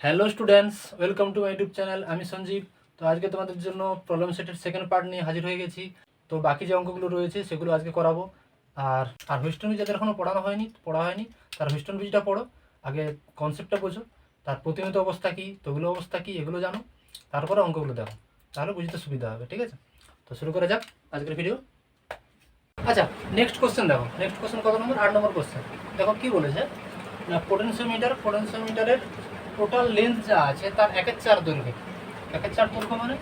Hello students, welcome to my YouTube channel. আমি সঞ্জীব। তো আজকে তোমাদের জন্য প্রবলেম সেটের সেকেন্ড পার্ট নিয়ে হাজির হয়ে গেছি। তো বাকি যে অঙ্কগুলো রয়েছে সেগুলো আজকে করাবো। আর আর হুইস্টন ব্রিজ যাদের এখনও পড়া হয়নি তার হুইস্টন ব্রিজটা পড়ো, আগে কনসেপ্টটা বোঝো, তার প্রতিনিয়ত অবস্থা কী, তৈল অবস্থা কী, এগুলো জানো, তারপরে অঙ্কগুলো দেখো, তাহলে বুঝতে সুবিধা হবে। ঠিক আছে, তো শুরু করা যাক আজকের ভিডিও। আচ্ছা, নেক্সট কোশ্চেন দেখো। নেক্সট কোশ্চেন কত নম্বর? 8 নম্বর কোশ্চেন। দেখো কি বলেছে না, পোটেনশিওমিটারের টোটাল লেন্থ যা আছে তার 1/4 দৈর্ঘ্য। 1/4 দৈর্ঘ্য মানে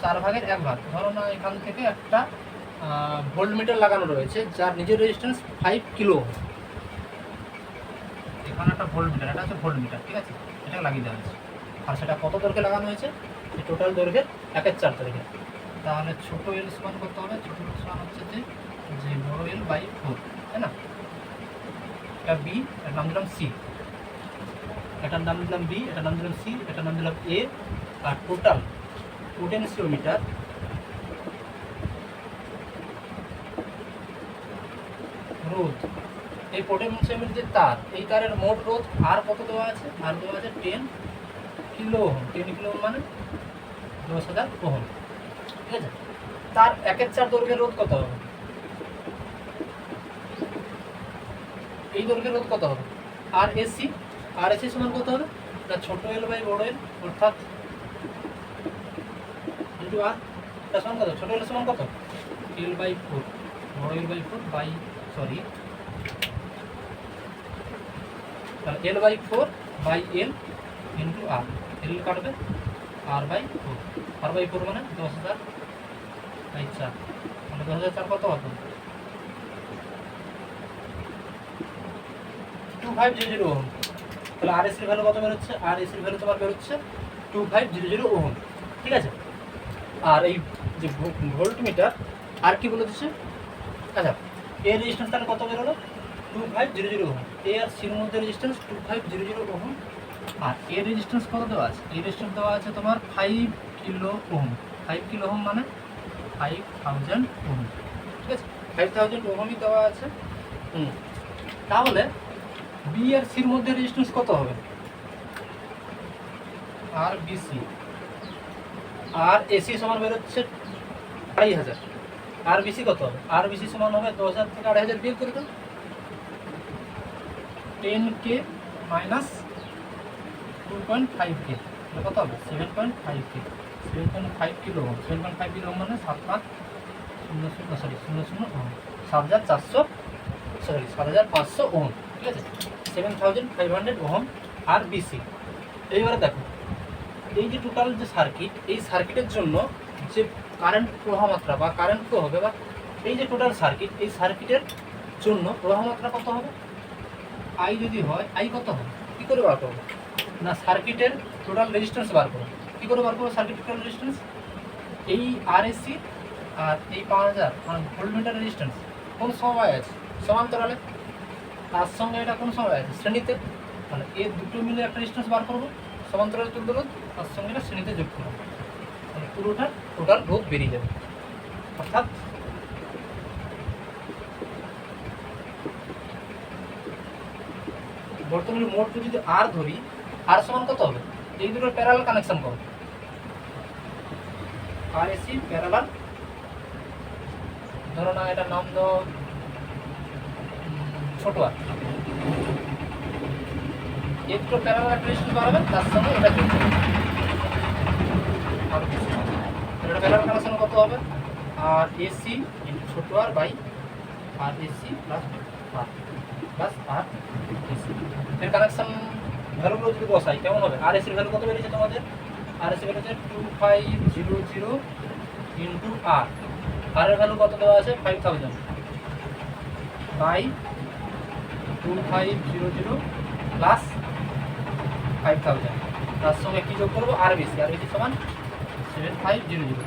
4 ভাগের 1 ভাগ। ধরো না এখান থেকে একটা ভোল্টমিটার লাগানো রয়েছে যার নিজের রেজিস্ট্যান্স 5 কিলো। এখানে একটা ভোল্টমিটার, এটা হচ্ছে ভোল্টমিটার, ঠিক আছে, এটা লাগিয়ে দেওয়া হয়েছে। আর সেটা কত দৈর্ঘ্যে লাগানো হয়েছে? এই টোটাল দৈর্ঘ্যের 1/4 দৈর্ঘ্যে। তাহলে ছোটো এল সমান করতে হবে। ছোটো এল সমান হচ্ছে যে বড়ো এল বাই 4, তাই না? এটা বি, এর নাম দিলাম সি, এটার নাম দিলাম বি, এটার নাম দিলাম সি, এটার নাম দিলাম এ। আর টোটাল পোটেনশিওমিটার রোধ, এই পোটেনশিওমিটার যে তার, এই তারের মোট রোধ আর কত দেওয়া আছে? আর দেওয়া আছে 10 কিলো ওহম। 10 কিলো ওহম মানে 10,000 ওহম, ঠিক আছে। তার 1/4 দৈর্ঘ্যের রোধ কত হবে? এই দৈর্ঘ্যের রোধ কত হবে? আর এসি সমান কত হবে? না ছোটো এল বাই বড় এল, অর্থাৎ ইন্টু আর। এটা সমান কত? ছোটো এল সমান কত? এল বাই 4, বড় এল বাই 4 বাই, সরি, তাহলে L by 4 by L into R. L কাটবে, আর বাই 4, আর বাই 4 মানে 10,000 বাই 4, মানে 10,004 কত হবে? 2500 ওহম। তাহলে আর এসির ভ্যালু কত বেরোচ্ছে? আর এসির ভ্যালু তোমার বেরোচ্ছে 2500 ওহম, ঠিক আছে। আর এই যে ভোল্টমিটার আর কি বলে দিচ্ছে? আচ্ছা, এর রেজিস্ট্যান্স তাহলে কত বেরোলো? 2500 ওহম। এ আর সির মধ্যে রেজিস্ট্যান্স 2500 ওহম। আর এর রেজিস্ট্যান্স কত দেওয়া আছে? এর রেজিস্ট্যান্স দেওয়া আছে তোমার 5 কিলো ওহম। 5 কিলো ওহম মানে 5000 ওহম, ঠিক আছে। 5000 ওহমই দেওয়া আছে। তাহলে বি আর সির মধ্যে রেজিস্ট্যান্স কত হবে? আর বিসি, আর এসি সমান বেরোচ্ছে 2500। আর বিসি কত হবে? আর বিসি সমান হবে 10,000 থেকে 2500 বিয়োগ করে দাও, 10K মাইনাস 2.5K, কত হবে? 7.5K। 7.5 kilo ohm. 7.5 kilo ohm মানে 7,500 ওহম, 7,500 ওহম, ঠিক আছে। 7,500 ওহম আর বিসি। এইবারে দেখো, এই যে টোটাল যে সার্কিট, এই সার্কিটের জন্য যে কারেন্ট প্রবাহ মাত্রা বা কারেন্ট ফ্লো হবে, বা এই যে টোটাল সার্কিট, এই সার্কিটের জন্য প্রবাহ মাত্রা কত হবে? আই যদি হয়, আই কত হবে? কী করে বার করবো? না সার্কিটের টোটাল রেজিস্ট্যান্স বার করবো। কী করে বার করবো সার্কিট টোটাল রেজিস্ট্যান্স? এই আর এসি আর এই 5000 মানে ভোল্টমিটার রেজিস্ট্যান্স কোন সময় আছে? সমান্তরালে। তার সঙ্গে এটা কোন সময় আছে? শ্রেণীতে। মানে এই দুটো মিলে একটা রেজিস্ট্যান্স বার করবো, সমান্তরাল তুল্য রোধ, তার সঙ্গে এটা শ্রেণীতে যোগ করবো, মানে পুরোটা টোটাল রোধ বেরিয়ে যাবে। অর্থাৎ বর্তমানে মোট যদি আর ধরি, আর সমান কত হবে? এই দুটো প্যারালাল কানেকশন করো, আর এসি প্যারালাল। ধরো না এটার নাম দাও ছোট আর, একটু প্যারালাল একটা রেজিস্ট্যান্স বাড়াবে, তার সঙ্গে এটা যোগ করবে, আর এটা প্যারালাল কানেকশন কত হবে? আর এসি ইন্টু ছোট R by R AC plus R AC. এর কানেকশন ভ্যালুগুলো যদি বসাই কেমন হবে? আর এসির ভ্যালু কত বেরিয়েছে তোমাদের? আর এসি বেরিয়েছে 2500 ইন্টু আর। আর এর ভ্যালু কত দেওয়া আছে? 5000 বাই 2500 প্লাস 5000, তার সঙ্গে কী যোগ করবো? আর বেশি, আর বেশি সমান 7500।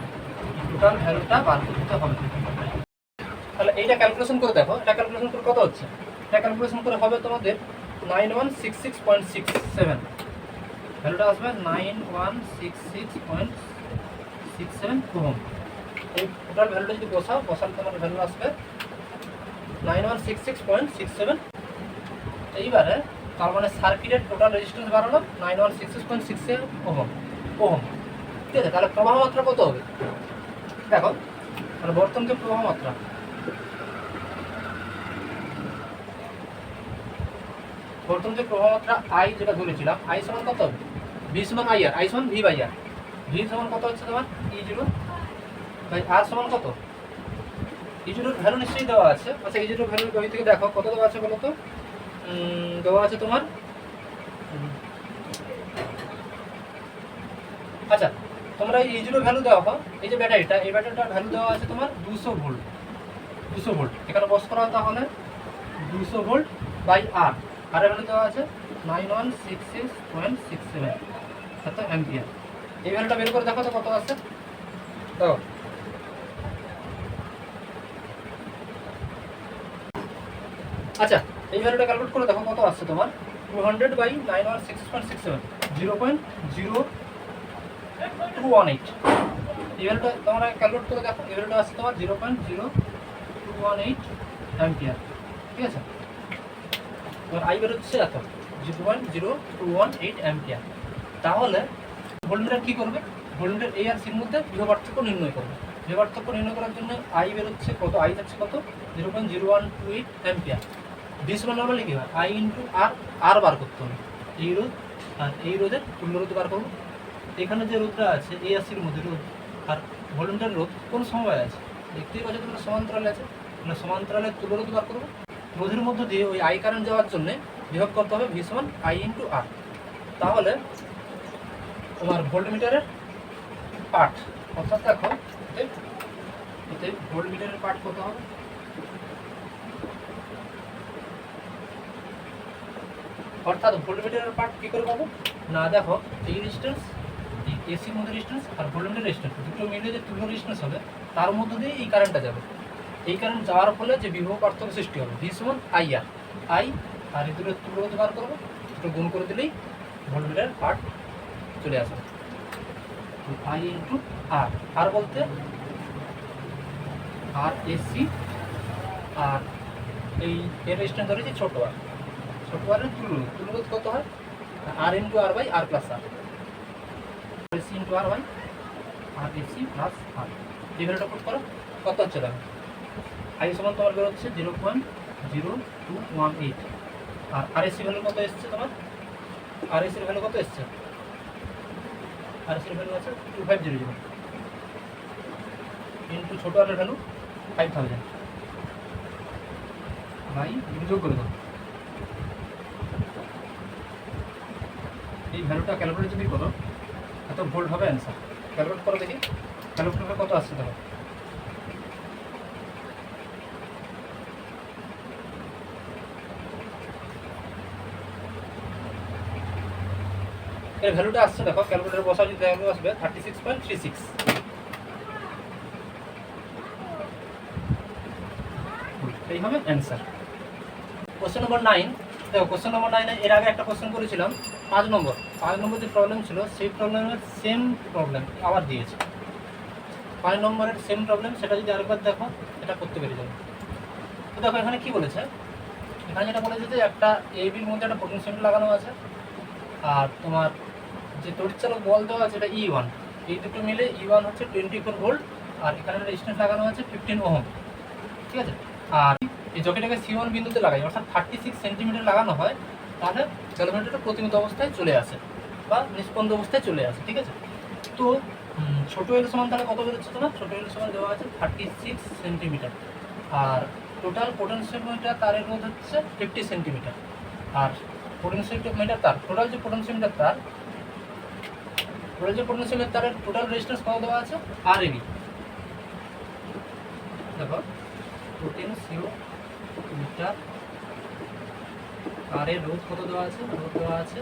টোটাল ভ্যালুটা বার করতে হবে। তাহলে এইটা ক্যালকুলেশন করে দেখো, এটা ক্যালকুলেশন করে কত হচ্ছে? এটা ক্যালকুলেশন করে হবে তোমাদের 9166.67, ভ্যালুটা আসবে 9166.67 ওহম। এই টোটাল ভ্যালুটা যদি বসালে তোমার ভ্যালু আসবে 9166.67। এইবারে তার মানে সার্কিটের টোটাল রেজিস্ট্যান্স বাড়ানো 9166.67 ওহম ওহম। ঠিক আছে, তাহলে প্রবাহ মাত্রা কত হবে দেখো, তাহলে বর্তমান যে প্রবাহ মাত্রা, বর্তমান যে প্রবাহ মাত্রা আই যেটা ধরেছিলাম, আই সমান কত হবে, ভি সমান আই আর, আই সমান ভি বাই আর। ভি সমান কত হচ্ছে তোমার ই জিরো বাই আর সমান কত, ই জিরোর ভ্যালু নিশ্চয়ই দেওয়া আছে। আচ্ছা ই জিরোর ভ্যালু বই থেকে দেখো কত দেওয়া আছে বলো তো, দেওয়া আছে তোমার, আচ্ছা তোমরা এই জিরোর ভ্যালু দেওয়া হোক, এই যে ব্যাটারিটা, এই ব্যাটারিটার ভ্যালু দেওয়া আছে তোমার 200 ভোল্ট, 200 ভোল্ট এখানে বস করা তাহলে 200 ভোল্ট বাই আর, আর এর ভ্যালু দেওয়া আছে 9166.67 এত অ্যাম্পিয়ার। এই ভ্যালুটা বের করে দেখো তো কত আছে, দেখো আচ্ছা এই ভ্যালুটা ক্যালকুলেট করে দেখো কত আসছে তোমার, 200 বাই 9166.67 0.0218। এই ভ্যালুটা তোমরা ক্যালকুলেট করে দেখো, এই ভ্যালুটা আসছে তোমার 0.0218 অ্যাম্পিয়ার। ঠিক আছে, তোমার আই বেরোচ্ছে এত 0.0218 অ্যাম্পিয়ার। তাহলে ভোল্টমিটার কী করবে, ভোল্টমিটার এই আর সির মধ্যে বিভব পার্থক্য নির্ণয় করবে। বিভব পার্থক্য নির্ণয় করার জন্য আই বেরোচ্ছে কত, আই যাচ্ছে কত 0.0128 অ্যাম্পিয়ার। ভি সমান নর্মালি কী হয়, আই ইন্টু আর, আর বার করতে হবে, এই রোধ আর এই রোধের তুল্য রোধ বার করবো। এখানে যে রোধটা আছে এই আসির মধ্যে রোধ আর ভোল্টমিটার রোধ কোন সময় আছে, দেখতেই পাচ্ছ তোমরা সমান্তরালে আছে, মানে সমান্তরালের তুল্য রোধ বার করবো। রোধের মধ্য দিয়ে ওই আই কারেন্ট যাওয়ার জন্য বিভব করতে হবে ভি সমান আই ইন্টু আর। তাহলে তোমার ভোল্টমিটারের পার্ট, অর্থাৎ দেখো এতে ভোল্টমিটারের পার্ট কত হবে, অর্থাৎ ভোল্টমিটারের পার্ট কী করে পাবো না, দেখো এই রেজিস্ট্যান্স, এই এসির মধ্যে রেজিস্ট্যান্স আর ভোল্টমিটার রেজিস্ট্যান্স দুটো মিলে যে তুল্য রেজিস্ট্যান্স হবে তার মধ্য দিয়ে এই কারেন্টটা যাবে। এই কারেন্ট যাওয়ার ফলে যে বিভব পার্থক্য সৃষ্টি হবে ভি সমান আই আর, আই আর এই দুটো তুল্য রোধ বার করবো, দুটো গুণ করে দিলেই ভোল্টমিটারের পার্ট চলে আসবে। আই ইন্টু আর, আর বলতে আর এসি, আর এই এর রেজিস্ট্যান্স ধরেছি ছোটো আর, ছোটো আরের তুল্য রোধ কত হয় R into R by R plus R, AC into R by R AC plus R. এই ভ্যালুটা পুট করো কত হচ্ছে দেখো, আই সমান তোমার বের হচ্ছে 0.0218 আর আর এসি ভ্যালু কত এসছে তোমার, আর এসির ভ্যালু কত এসছে, আর এসির ভ্যালু আছে 2500 ইন্টু ছোটো আরের ভ্যালু 5000 বাই যোগ করে দাও। এই ভ্যালুটা ক্যালকুলেট যদি করো এত ভোল্ট হবে অ্যান্সার। ক্যালকুলেট করো দেখি, ক্যালকুলেট করে কত আসছে দেখো, এর ভ্যালুটা আসছে দেখো, ক্যালকুলেটর বসা যদি ভ্যালু আসবে 36.36, এই হবে অ্যান্সার। কোশ্চেন নম্বর 9 দেখো, কোশ্চেন নম্বর 9 এর আগে একটা কোশ্চেন করেছিলাম 5 নম্বর যে প্রবলেম ছিল সেই প্রবলেমের সেম প্রবলেম আবার দিয়েছে, 5 নম্বরের সেম প্রবলেম, সেটা যদি আরেকবার দেখো এটা করতে পেরে যাবে। তো দেখো এখানে কি বলেছে, এখানে যেটা বলেছে যে একটা এবির মধ্যে একটা পোটেনশিয়াল লাগানো আছে আর তোমার যে তড়িৎচালক বল দেওয়া আছে এটা E1, এই দুটো মিলে E1 হচ্ছে 24 ভোল্ট আর এখানে রেজিস্ট্যান্স লাগানো আছে 15 ওহম। ঠিক আছে, আর এই জকিটাকে C1 বিন্দুতে লাগাই অর্থাৎ 36 সেন্টিমিটার লাগানো হয়, তাহলে ক্যালকুলেটরটা প্রতিমিত অবস্থায় চলে আসে বা নিষ্পন্দ অবস্থায় চলে আসে। ঠিক আছে, তো ছোটো এল সমান তাহলে কত বেরোচ্ছে তোমার, ছোটো এল সমান দেওয়া আছে 36 সেন্টিমিটার আর টোটাল পোটেনশিওমিটার তারের রোধ হচ্ছে 50 সেন্টিমিটার আর পোটেনশিওমিটার তার টোটাল যে পোটেনশিওমিটার তারের টোটাল রেজিস্ট্যান্স কত দেওয়া আছে আর এবি। দেখো পোটেনশিওমিটার তারের রোধ কত দেওয়া আছে, রোধ দেওয়া আছে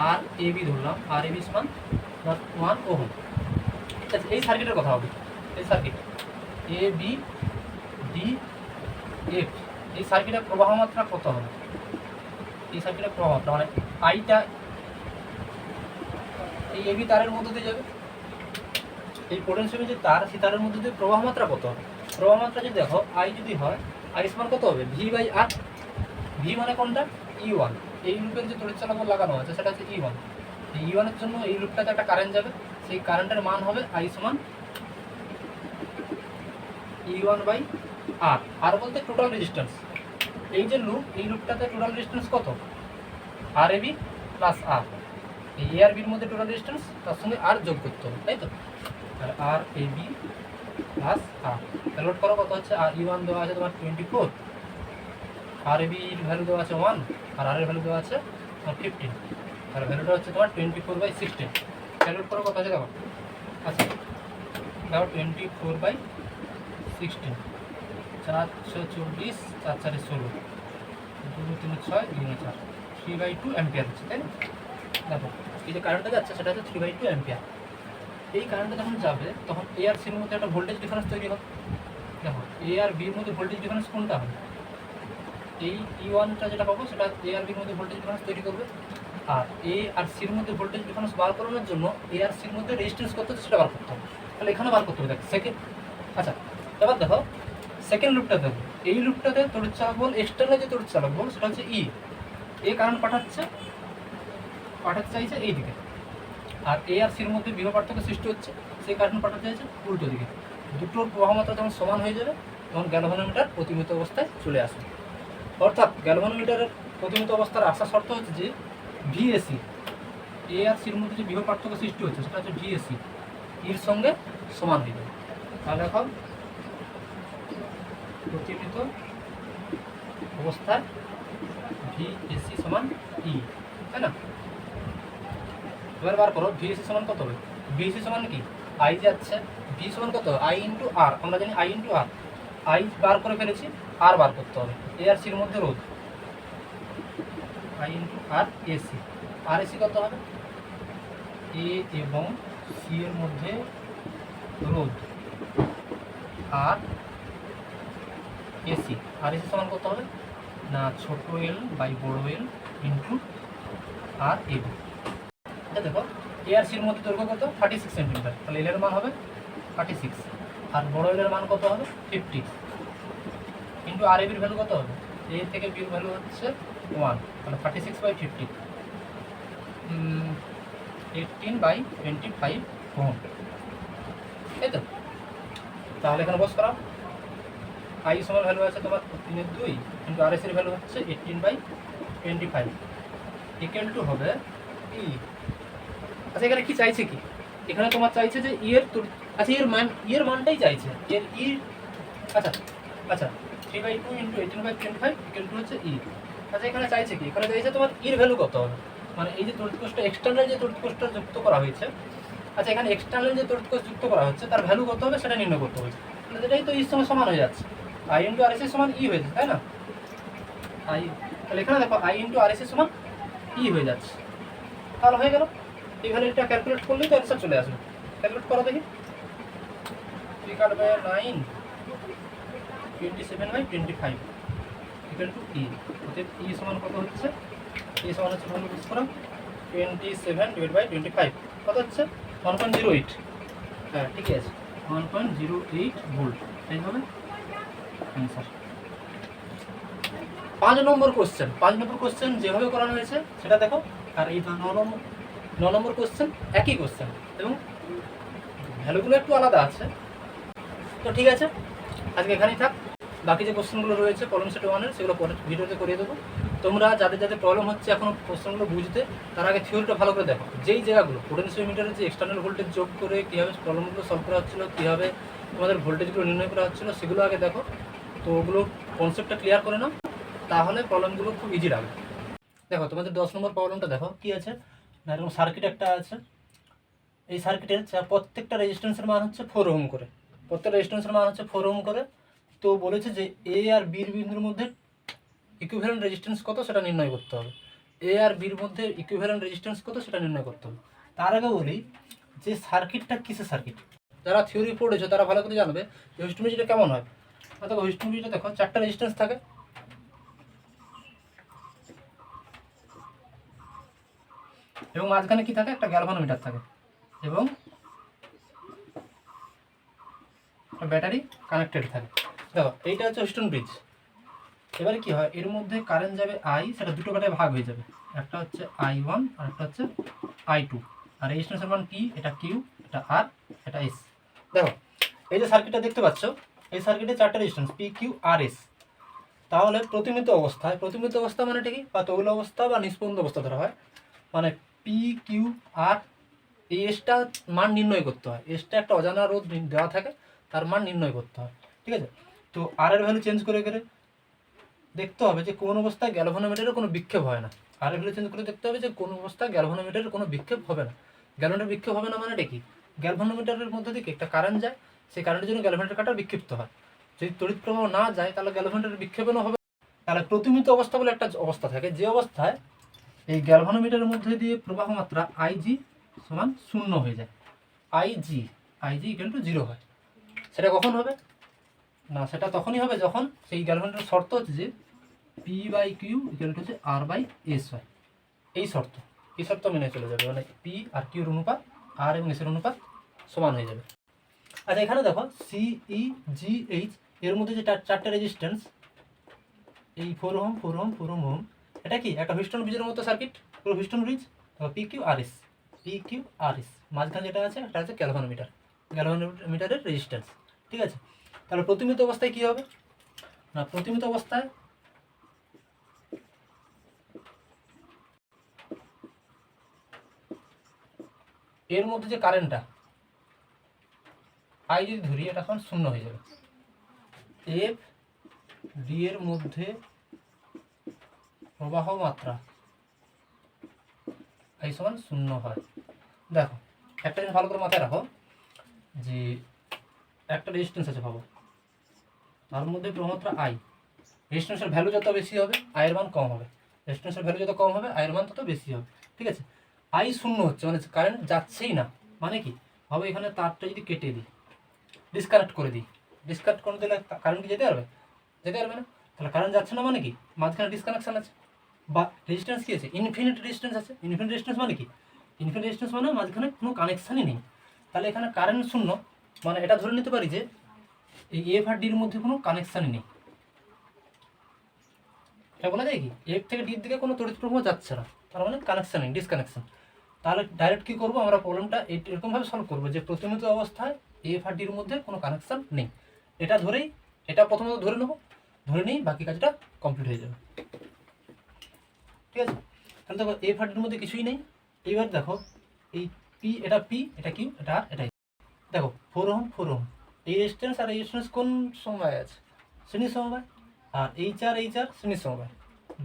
আর এবি ধরলাম, আর এবি সমান 1 ওহম। আচ্ছা এই সার্কিটের কথা হবে, এই circuit A B D F, এই সার্কিটের প্রবাহ মাত্রা কত হবে, এই সার্কিটের প্রবাহ মাত্রা মানে আইটা এই এবি তারের মধ্যে দিয়ে যাবে, এই পোটেনশিয়ামের যে তার সেই তারের মধ্যে দিয়ে প্রবাহ মাত্রা কত হবে, প্রবাহ মাত্রা যদি দেখো আই যদি হয় আই সমান কত হবে ভি বাই আর, ভি মানে কোনটা E1, এই লুপের যে তড়িৎ চালক লাগানো আছে সেটা হচ্ছে E1। এই E1 এর জন্য এই লুপটাতে একটা কারেন্ট যাবে, সেই কারেন্টের মান হবে I সমান E1 বাই R। আর বলতে টোটাল রেজিস্ট্যান্স। এই যে লুপ, এই লুপটাতে টোটাল রেজিস্ট্যান্স কত? RAB plus R। এই এ আর বির মধ্যে টোটাল রেজিস্ট্যান্স, তার সঙ্গে আর যোগ করতে হবে, তাই তো? আর RAB প্লাস R ক্যালকুলেট করো কত হচ্ছে। আর E1 দেওয়া আছে তোমার 24, RAB এর ভ্যালু দেওয়া আছে 1, আর R এর ভ্যালু দেওয়া আছে 15। আর ভ্যালুটা হচ্ছে তোমার 24/16। ক্যালকুলেট করো কত আছে দেখো। আচ্ছা দেখো 24/16, 4 24, 4 4 16, 2 3 6, 2 4, 3/2 অ্যাম্পিয়ার হচ্ছে, তাই না? দেখো এই যে কারেন্টটা যাচ্ছে সেটা হচ্ছে 3/2 অ্যাম্পিয়ার। এই কারেন্টটা যখন যাবে তখন এ আর সির মধ্যে একটা ভোল্টেজ ডিফারেন্স তৈরি হবে। দেখো এ আর বির মধ্যে ভোল্টেজ ডিফারেন্স কোনটা হবে? এই E1টা যেটা পাবো সেটা এ আর বির মধ্যে ভোল্টেজ ডিফারেন্স তৈরি করবে। আর এ আর সির মধ্যে ভোল্টেজ ডিফারেন্স বার করানোর জন্য এ আর সির মধ্যে রেজিস্ট্যান্স কত হচ্ছে সেটা বার করতে হবে। তাহলে এখানে বার করতে হবে। দেখ সেকেন্ড, আচ্ছা এবার দেখো সেকেন্ড লুপটা দেখো। এই লুপটাতে তড়িৎ চালক বল, এক্সটার্নাল যে তড়িৎ চালক বল সেটা হচ্ছে E। এ কারেন্ট পাঠাতে চাইছে এই দিকে, আর এ আর সির মধ্যে বিভব পার্থক্য সৃষ্টি হচ্ছে, সেই কারেন্ট পাঠাতে চাইছে উল্টো দিকে। দুটোর প্রবাহ মাত্রা যখন সমান হয়ে যাবে তখন গ্যালভানোমিটার প্রতিমিত অবস্থায় চলে আসবে। অর্থাৎ গ্যালভানোমিটারের প্রতিমিত অবস্থার আসা শর্ত হচ্ছে যে ভিএসি, এ আর সির মধ্যে যে বিভব পার্থক্য সৃষ্টি হচ্ছে সেটা হচ্ছে ভিএসি এর সঙ্গে সমান হয়ে যাবে। তাহলে এখন প্রতিমিত অবস্থায় ভিএসি সমান ই, তাই না? এবার বার করো ভিএসি সমান কত হবে। ভিএসি সমান কি, আই যাচ্ছে, ভি সমান কত, আই ইন্টু আর। আমরা জানি আই ইন্টু আর। আই বার করে ফেলেছি, আর বার করতে হবে। এ আর সির মধ্যে রোধ, I into R AC. R AC কত হবে, এ এবং সি এর মধ্যে রোধ আর এসি। আর এসি সমান কত হবে না, ছোট এল বাই বড় এল ইন্টু আর এবি। দেখো এ আর সির মধ্যে দৈর্ঘ্য কত, 36 সেন্টিমিটার। তাহলে এল এর মান হবে 36, আর বড় এল এর মান কত হবে 50, ইন্টু আর এবির ভ্যালু কত হবে, এ থেকে বির ভ্যালু হচ্ছে 1। তাহলে 36/50, 18/25 ওহম, তাই তো? তাহলে এখানে বস করা আই সমান ভ্যালু আছে তোমার 3/2 ইন্টু আর এসির ভ্যালু হচ্ছে 18/25 ইকুয়াল টু হবে ই। আচ্ছা এখানে কি চাইছে, কি এখানে তোমার চাইছে যে ই এর, আচ্ছা এর মানটাই চাইছে, এর ই। আচ্ছা আচ্ছা 3/2 ইন্টু 18/25 ইকুয়াল টু হচ্ছে ই। আচ্ছা এখানে চাইছে কি, এখানে চাইছে তোমার ইর ভ্যালু কত হবে, মানে এই যে তড়িৎ এক্সটার্নাল যে তড়িৎ কোষটা যুক্ত করা হয়েছে। আচ্ছা এখানে এক্সটার্নাল যে তড়িৎ কোষ যুক্ত করা হচ্ছে তার ভ্যালু কত হবে সেটা নির্ণয় করতে হবে। তাহলে এটাই তো ইর সঙ্গে সমান হয়ে যাচ্ছে, আই ইন্টু আর এস সমান ই হয়ে যাচ্ছে, তাই না? আই, তাহলে এখানে দেখো আই ইন্টু আর এস সমান ই হয়ে যাচ্ছে। তাহলে হয়ে গেল, এই ভ্যালুটা ক্যালকুলেট করলেই তো অ্যান্সার চলে আসবে। ক্যালকুলেট করো দেখি, 3/9, 27/25 ইকুয়াল টু ই। অর্থাৎ ই সমান কত হচ্ছে, ই সমান হচ্ছে ভ্যালু ইউজ করো 27/25 কত হচ্ছে 1.08। হ্যাঁ ঠিকই আছে, 1.08 ভোল্ট, তাই হবে অ্যান্সার। 5 নম্বর কোশ্চেন যেভাবে করানো হয়েছে সেটা দেখো। আর এই 9 নম্বর কোশ্চেন একই কোশ্চেন এবং ভ্যালুগুলো একটু আলাদা আছে। তো ঠিক আছে, আজকে এখানেই থাক। বাকি যে কোশ্চেনগুলো রয়েছে প্রবলেম সেট 1-এর সেগুলো পরের ভিডিওতে করিয়ে দেবো। তোমরা যাদের প্রবলেম হচ্ছে এখন কোশ্চেনগুলো বুঝতে, তার আগে থিওরিটা ভালো করে দেখো। যেই জায়গাগুলো পোটেনশিওমিটারের যে এক্সটার্নাল ভোল্টেজ যোগ করে কীভাবে প্রবলেমগুলো সলভ করা হচ্ছিলো, কীভাবে তোমাদের ভোল্টেজগুলো নির্ণয় করা হচ্ছিলো, সেগুলো আগে দেখো। তো ওগুলো কনসেপ্টটা ক্লিয়ার করে নাও, তাহলে প্রবলেমগুলো খুব ইজি লাগবে। দেখো তোমাদের 10 নম্বর প্রবলেমটা দেখো কি আছে না, এরকম সার্কিট একটা আছে। এই সার্কিটের প্রত্যেকটা রেজিস্ট্যান্সের মান হচ্ছে 4 ওহম করে, প্রত্যেকটা রেজিস্ট্যান্সের মান হচ্ছে 4 ওহম করে। তো বলেছে যে এ আর বির বিন্দুর মধ্যে ইকুইভ্যালেন্ট রেজিস্ট্যান্স কত সেটা নির্ণয় করতে হবে। এ আর বির মধ্যে ইকুইভ্যালেন্ট রেজিস্ট্যান্স কত সেটা নির্ণয় করতে হবে। তার আগে বলি যে সার্কিটটা কিসের সার্কিট। যারা থিওরি পড়েছো তারা ভালো করে জানবে যে হিস্টোলজিটা কেমন হয়। দেখো হিস্টোলজিটা দেখো 4টা রেজিস্ট্যান্স থাকে, এবং মাঝখানে কি থাকে, একটা গ্যালভানোমিটার থাকে, এবং একটা ব্যাটারি কানেক্টেড থাকে। দেখো এইটা হচ্ছে হিস্টোন ব্রিজ, এবারে কি হয়, এর মধ্যে কারেন্ট যাবে আই, সেটা দুটো কাটে ভাগ হয়ে যাবে, একটা হচ্ছে I1 আর একটা হচ্ছে I2, আর রেজিস্ট্যান্সের মান কি, এটা কিউ, এটা আর, এটা এস। দেখো এই যে সার্কিটটা দেখতে পাচ্ছ, এই সার্কিটে চারটে resistance P Q R S. তাহলে প্রতিমিত অবস্থা মানে কি, বা তৈল অবস্থা বা নিষ্পন্দ অবস্থা ধরা হয়, মানে পি কিউ আর, এই এসটা মান নির্ণয় করতে হয়। এসটা একটা অজানা রোধ দেওয়া থাকে, তার মান নির্ণয় করতে হয়, ঠিক আছে। তো আর এর ভ্যালু চেঞ্জ করে করে দেখতে হবে যে কোন অবস্থায় গ্যালভানোমিটারের কোনো বিক্ষেপ হয় না। আর এর ভ্যালু চেঞ্জ করে দেখতে হবে যে কোন অবস্থায় গ্যালভানোমিটারের কোনো বিক্ষেপ হবে না। গ্যালভানোমিটার বিক্ষেপ হবে না মানে কি, গ্যালভানোমিটারের মধ্যে থেকে একটা কারেন্ট যায়, সেই কারেন্টের জন্য গ্যালভানোমিটার কাটা বিক্ষিপ্ত হয়। যদি তড়িৎ প্রবাহ না যায় তাহলে গ্যালভানোমিটারের বিক্ষেপণও হবে। তাহলে প্রতিমিত অবস্থা বলে একটা অবস্থা থাকে, যে অবস্থায় এই গ্যালভানোমিটারের মধ্যে দিয়ে প্রবাহ মাত্রা আইজি সমান 0 হয়ে যায়, আইজি ইকুয়াল টু 0 হয়। সেটা কখন হবে না, সেটা তখনই হবে যখন সেই গ্যালভানোমিটারের শর্ত হচ্ছে যে P by Q equal to হচ্ছে আর বাই এস হয়। এই শর্ত মেনে চলে যাবে, মানে পি আর কিউর অনুপাত আর এবং এসের অনুপাত সমান হয়ে যাবে। আচ্ছা এখানে দেখো সিই জি এইচ এর মধ্যে যে চারটে রেজিস্ট্যান্স, এই 4 ওহম 4 ওহম 4 ওহম, এটা কি একটা হিস্টন ব্রিজের মতো সার্কিট, পুরো histone bridge. P Q R S মাঝখানে যেটা আছে এটা হচ্ছে গ্যালভানোমিটারের রেজিস্ট্যান্স, ঠিক আছে। তাহলে প্রতিমিত অবস্থায় কি হবে না, প্রতিমিত অবস্থায় এর মধ্যে যে কারেন্টটা আই যদি ধরি, এটা এখন 0 হয়ে যাবে। এফ ডি এর মধ্যে প্রবাহ মাত্রা আই সমান 0 হয়। দেখো একটা জিনিস ভালো করে মাথায় রাখো, যে একটা রেজিস্ট্যান্স আছে ভাবো, তার মধ্যে প্রবাহমাত্রা আই, রেজিস্ট্যান্সের ভ্যালু যত বেশি হবে আয়ের মান কম হবে, রেজিস্ট্যান্সের ভ্যালু যত কম হবে আয়ের মান তত বেশি হবে, ঠিক আছে। আই 0 হচ্ছে মানে কারেন্ট যাচ্ছেই না, মানে কি হবে, এখানে তারটা যদি কেটে দিই, ডিসকানেক্ট করে দিলে কারেন্ট কি যেতে পারবে না। তাহলে কারেন্ট যাচ্ছে না মানে কি, মাঝখানে ডিসকানেকশন আছে, বা রেজিস্ট্যান্স কি আছে, ইনফিনিট রেজিস্ট্যান্স আছে। ইনফিনিট রেজিস্ট্যান্স মানে কি, ইনফিনিট রেজিস্ট্যান্স মানে মাঝখানে কোনো কানেকশানই নেই। তাহলে এখানে কারেন্ট 0, মানে এটা ধরে নিতে পারি যে এই এফ আর ডির মধ্যে কোনো কানেকশানই নেই। এটা বলা যায় কি, এফ থেকে ডির দিকে কোনো তড়িৎ প্রবাহ যাচ্ছে না, তার মানে কানেকশান নেই, ডিসকানেকশন। তাহলে ডাইরেক্ট কী করবো আমরা, প্রবলেমটা এরকমভাবে সলভ করবো যে প্রতিমিত অবস্থায় এফ আর ডির মধ্যে কোনো কানেকশান নেই। এটা প্রথমত ধরে নেই, বাকি কাজটা কমপ্লিট হয়ে যাবে, ঠিক আছে। তাহলে দেখো এফ আর ডির মধ্যে কিছুই নেই। এইবার দেখো এই পি, এটা কিউ, এটা আর, এটাই। দেখো 4 ওহম, এই রেজিস্ট্যান্স আর রেজিস্ট্যান্স কোন সমবায় আছে, শ্রেণী সমবায়। আর এইচ আর শ্রেণী সমবায়,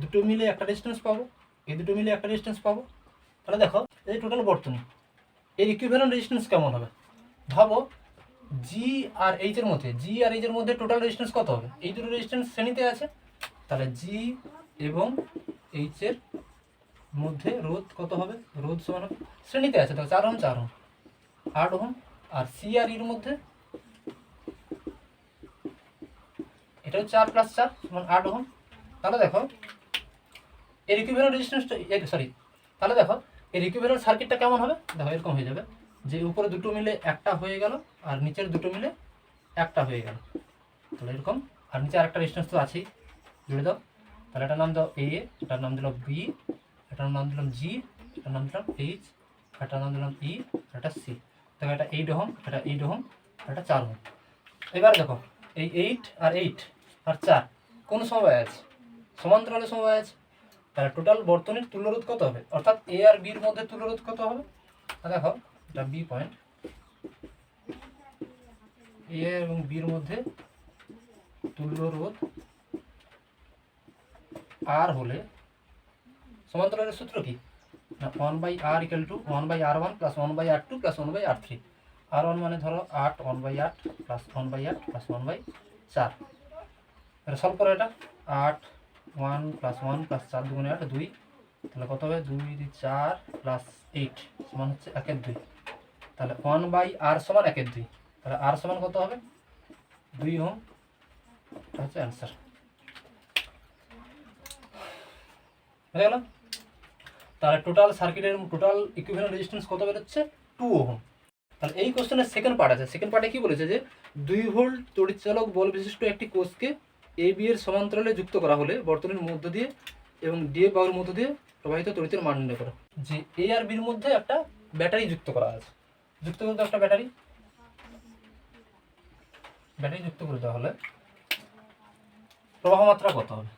দুটো মিলে একটা রেজিস্ট্যান্স পাবো, এই দুটো মিলে একটা রেজিস্ট্যান্স পাবো। তাহলে দেখো এই টোটাল বর্তনী, এর ইকুইভ্যালেন্ট রেজিস্ট্যান্স কেমন হবে, ভাবো জি আর এইচ এর মধ্যে টোটাল রেজিস্ট্যান্স কত হবে, এই দুটো রেজিস্ট্যান্স শ্রেণীতে আছে, তাহলে জি এবং এইচ এর মধ্যে রোধ কত হবে, রোধ সমান শ্রেণীতে আছে, তো 4 ওহম 8 ওহম, আর সি আর ইর মধ্যে এটা 4 + 4 সমান 8 ওহম। তাহলে দেখো এর ইকুইভ্যালেন্ট রেজিস্ট্যান্সটা, তাহলে দেখো এর ইকুইভ্যালেন্ট সার্কিটটা কেমন হবে, দেখো এরকম হয়ে যাবে যে উপরে দুটো মিলে একটা হয়ে গেল, আর নিচের দুটো মিলে একটা হয়ে গেল, তাহলে এরকম। আর নিচে আরেকটা রেজিস্ট্যান্স তো আছেই, জুড়ে দাও। তাহলে এটার নাম দাও এ, এটার নাম দিলাম বি, এটার নাম দিলাম জি, এটার নাম দিলাম এইচ, এটার নাম দিলাম ই, এটা সি। দেখো এটা 8 ওহম, এটা 8 ওহম, এটা 4 ওহম। এবার দেখো এই 8 আর 4 কোন সমবায় আছে, সমান্তরালে সমবায় আছে। তাহলে টোটাল বর্তনীর তুল্যরোধ কত হবে, অর্থাৎ এ আর বির মধ্যে তুল্যরোধ কত হবে, দেখো এটা বি পয়েন্ট, এ এবং বির মধ্যে তুল্যরোধ আর হলে সমান্তরালের সূত্র কি না, 1/r = 1/r1 + 1/r2 + 1/r3। r1 মানে ধরো 8, 1/8 + 1/8 + 1/4। এটা সলভ করো, এটা 8 1 + 1 + 4 × 8 2, তাহলে কত হবে 2 × 4 + 8 সমান হচ্ছে 1/2। তাহলে 1/r সমান 1/2, তাহলে r সমান কত হবে 2 ওহম, এটা হচ্ছে অ্যান্সার, হয়ে গেল। তাহলে টোটাল সার্কিটের টোটাল ইকুইভ্যালেন্ট রেজিস্ট্যান্স কত বেরোচ্ছে 2 ওহম। তাহলে এই কোশ্চেনের সেকেন্ড পার্ট আছে, সেকেন্ড পার্টে কি বলেছে যে 2 ভোল্ট তড়িৎচালক বল বিশিষ্ট একটি কোষকে এ বি এর সমান্তরালে যুক্ত করা হলে বর্তনীর মধ্য দিয়ে এবং ডি এ বাহুর মধ্য দিয়ে প্রবাহিত তড়িতের মান নির্ণয় করো। যে এ আর বির মধ্যে একটা ব্যাটারি যুক্ত করা আছে, যুক্ত করতে একটা ব্যাটারি যুক্ত করে দেওয়া হলে প্রবাহ মাত্রা কত হবে,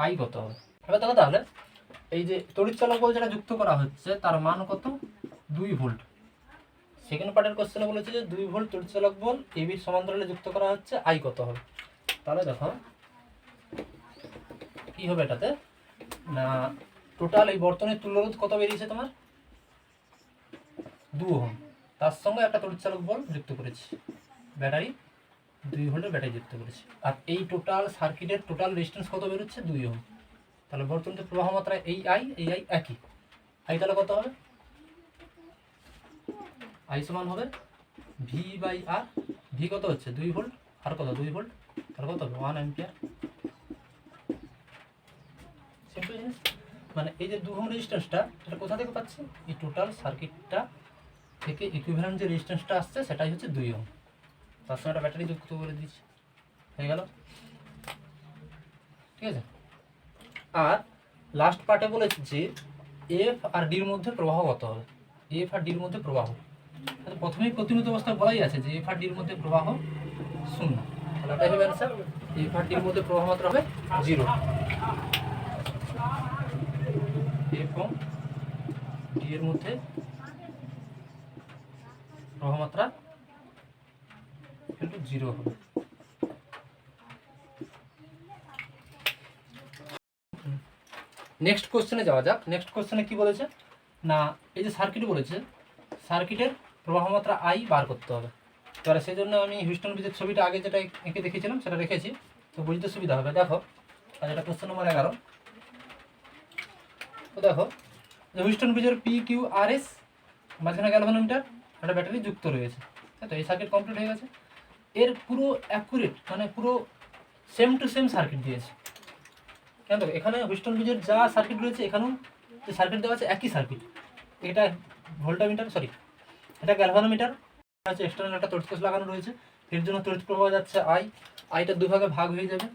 আই কত হবে। এবার দেখো তাহলে এই যে তড়িৎ চালক বল যেটা যুক্ত করা হচ্ছে তার মান কত, 2 ভোল্ট। সেকেন্ড পার্টের কোশ্চেনে বলেছে যে 2 ভোল্ট তড়িৎ চালক বল এ বির সমান্তরালে যুক্ত করা হচ্ছে, আই কত হবে। তাহলে দেখো কি হবে এটাতে না, টোটাল এই বর্তনীর তুল্যরোধ কত বেরিয়েছে তোমার, 2 ওহম। তার সঙ্গে একটা তড়িৎ চালক বল যুক্ত করেছি, ব্যাটারি 2 ভোল্টের ব্যাটারি যুক্ত করেছি। আর এই টোটাল সার্কিটের টোটাল রেজিস্ট্যান্স কত বেরোচ্ছে, 2 ওহম। তাহলে বর্তনীতে প্রবাহ মাত্রা এই আই একই। আই তাহলে কত হবে, আই সমান হবে ভি বাই আর। ভি কত হচ্ছে 2 ভোল্ট, আর কত 2 ভোল্ট, তাহলে কত হবে 1 অ্যাম্পিয়ার। সিম্পল জিনিস। মানে এই যে 2 ওহম রেজিস্ট্যান্সটা এটা কোথা থেকে পাচ্ছি, এই টোটাল সার্কিটটা থেকে ইকুইভ্যালেন্ট যে রেজিস্ট্যান্সটা আসছে সেটাই হচ্ছে 2 ওহম। তার সঙ্গে একটা ব্যাটারি যুক্ত করে দিচ্ছি, হয়ে গেল। ঠিক আছে। আর লাস্ট পার্টে বলেছি যে এফ আর ডির মধ্যে প্রবাহ কত হবে, এফ আর ডির মধ্যে প্রবাহ। প্রথমেই প্রতিনিয়ত অবস্থায় বলাই আছে যে এফ আর ডির মধ্যে প্রবাহ 0। তাহলে এটাই হবে অ্যান্সার। এফ আর ডির মধ্যে প্রবাহ মাত্রা হবে 0। এফ এবং ডি এর মধ্যে প্রবাহ মাত্রা 0 হবে। নেক্সট কোশ্চেনে যাওয়া যাক। নেক্সট কোশ্চেনে কি বলেছে না, এই যে সার্কিট বলেছে, সার্কিটের প্রবাহ মাত্রা আই বার করতে হবে। এবারে সেই জন্য আমি হিউস্টন ব্রিজের ছবিটা আগে যেটা এঁকে দেখিয়েছিলাম সেটা রেখেছি, তো বুঝতে সুবিধা হবে। দেখো, আর এটা কোশ্চেন নম্বর 11। তো দেখো যে হিউস্টন ব্রিজের পি কিউ আর এস মাঝখানে গ্যালভানোমিটার একটা ব্যাটারি যুক্ত রয়েছে, তাই তো এই সার্কিট কমপ্লিট হয়ে গেছে। এর পুরো অ্যাকুরেট মানে পুরো সেম টু সেম সার্কিট দিয়েছে। কেন দেখো এখানে হিউস্টন ব্রিজের যা সার্কিট রয়েছে এখানেও যে সার্কিট দেওয়া আছে একই সার্কিট। এটা ভোল্টামিটার, সরি এটা গ্যালভানোমিটার আছে, এক্সটার্নাল একটা তড়িৎ কোষ লাগানো রয়েছে, এর জন্য তড়িৎ প্রবাহ যাচ্ছে আই। আইটা দুভাগে ভাগ হয়ে যাবে,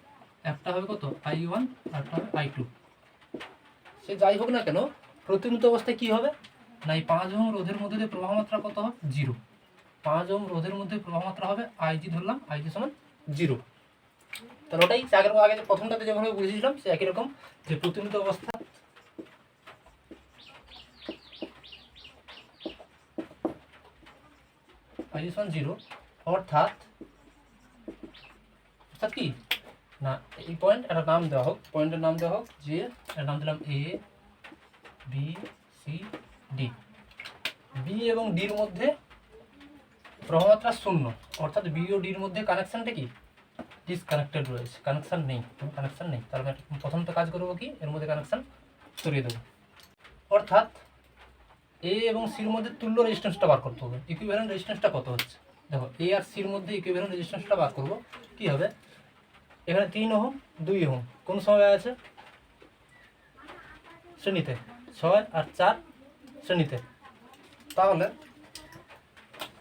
একটা হবে কত I1 আর একটা হবে I2। সে যাই হোক না কেন প্রতিনিয়ত অবস্থায় কি হবে না, এই 5 ওহম রোধের মধ্যে দিয়ে প্রবাহ মাত্রা কত হবে 0। 5 ওহম রোধের মধ্যে প্রবাহ মাত্রা হবে IG, ধরলাম IG সমান 0। তাহলে ওটাই আগে যে প্রথমটাতে যেভাবে বুঝেছিলাম সে একই রকম, যে প্রতিনিয়ত অবস্থা IG সমান 0, অর্থাৎ কি না এই পয়েন্ট একটা নাম দেওয়া হোক, পয়েন্টের নাম দেওয়া হোক যে এর নাম দিলাম A B C D. B এবং ডির মধ্যে প্রবাহ মাত্রা 0, অর্থাৎ বি ও ডির মধ্যে কানেকশনটা কি ডিসকানেক্টেড রয়েছে, কানেকশন নেই, কোনো কানেকশন নেই। তাহলে প্রথম তো কাজ করবো কি এর মধ্যে কানেকশন সরিয়ে দেবো, অর্থাৎ এ এবং সির মধ্যে তুল্য রেজিস্ট্যান্সটা বার করতে হবে। ইকুইভ্যালেন্ট রেজিস্ট্যান্সটা কত হচ্ছে দেখো, এ আর সির মধ্যে ইকুইভ্যালেন্ট রেজিস্ট্যান্সটা বার করবো। কি হবে এখানে 3 ওহম 2 ওহম কোন সময় আছে শ্রেণীতে, 6 আর 4 শ্রেণীতে। তাহলে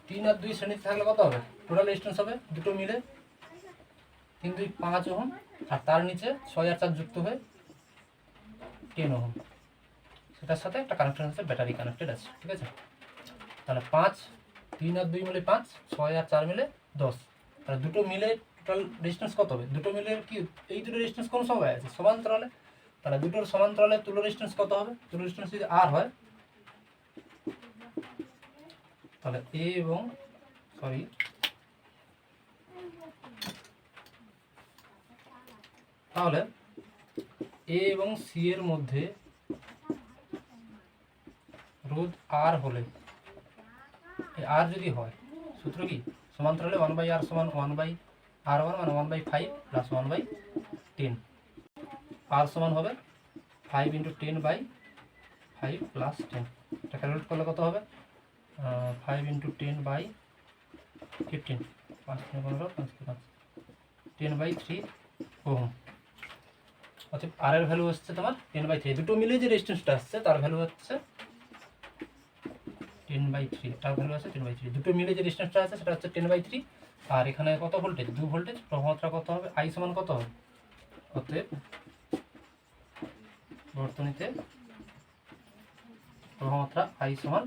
3 আর 2 শ্রেণীতে থাকলে কত হবে, টোটাল রেজিস্ট্যান্স হবে দুটো মিলে 3 2 5 ওহম, আর তার নিচে 6 আর 4 যুক্ত হয়ে 10 ওহম। সেটার সাথে একটা কানেকশন আছে, ব্যাটারি কানেক্টেড আছে। ঠিক আছে, তাহলে 5 3 আর 2 মিলে 5, 6 আর 4 মিলে 10। তাহলে দুটো মিলে টোটাল রেজিস্ট্যান্স কত হবে, দুটো মিলে কি এই দুটো রেজিস্ট্যান্স কোন সময় আছে সমান্তরালে, তাহলে দুটোর সমান্তরালে তুল্য রেজিস্ট্যান্স কত হবে, তুল্য রেজিস্ট্যান্স যদি আর হয় তাহলে এ এবং তাহলে এ এবং সি এর মধ্যে রোধ আর হলে, আর যদি হয় সূত্র কি সমান্তরালে 1/r সমান 1/r1 মানে 1/5 প্লাস 1/10। আর সমান হবে 5 × 10/5 প্লাস 10। এটা ক্যালকুলেট করলে কত হবে 5 × 10/15, 5 × 15 5 × 5 10/3 ওহম। অর্থাৎ আর এর ভ্যালু হচ্ছে তোমার 10/3। দুটো মিলে যে রেজিস্ট্যান্সটা আসছে তার ভ্যালু হচ্ছে 10/3, তার ভ্যালু আছে 10/3। দুটো মিলে যে রেজিস্ট্যান্সটা আছে সেটা হচ্ছে 10/3। আর এখানে কত ভোল্টেজ, 2 ভোল্টেজ, প্রবাহমাত্রা কত হবে, I সমান কত হবে, অতএব বর্তনীতে প্রবাহমাত্রা I সমান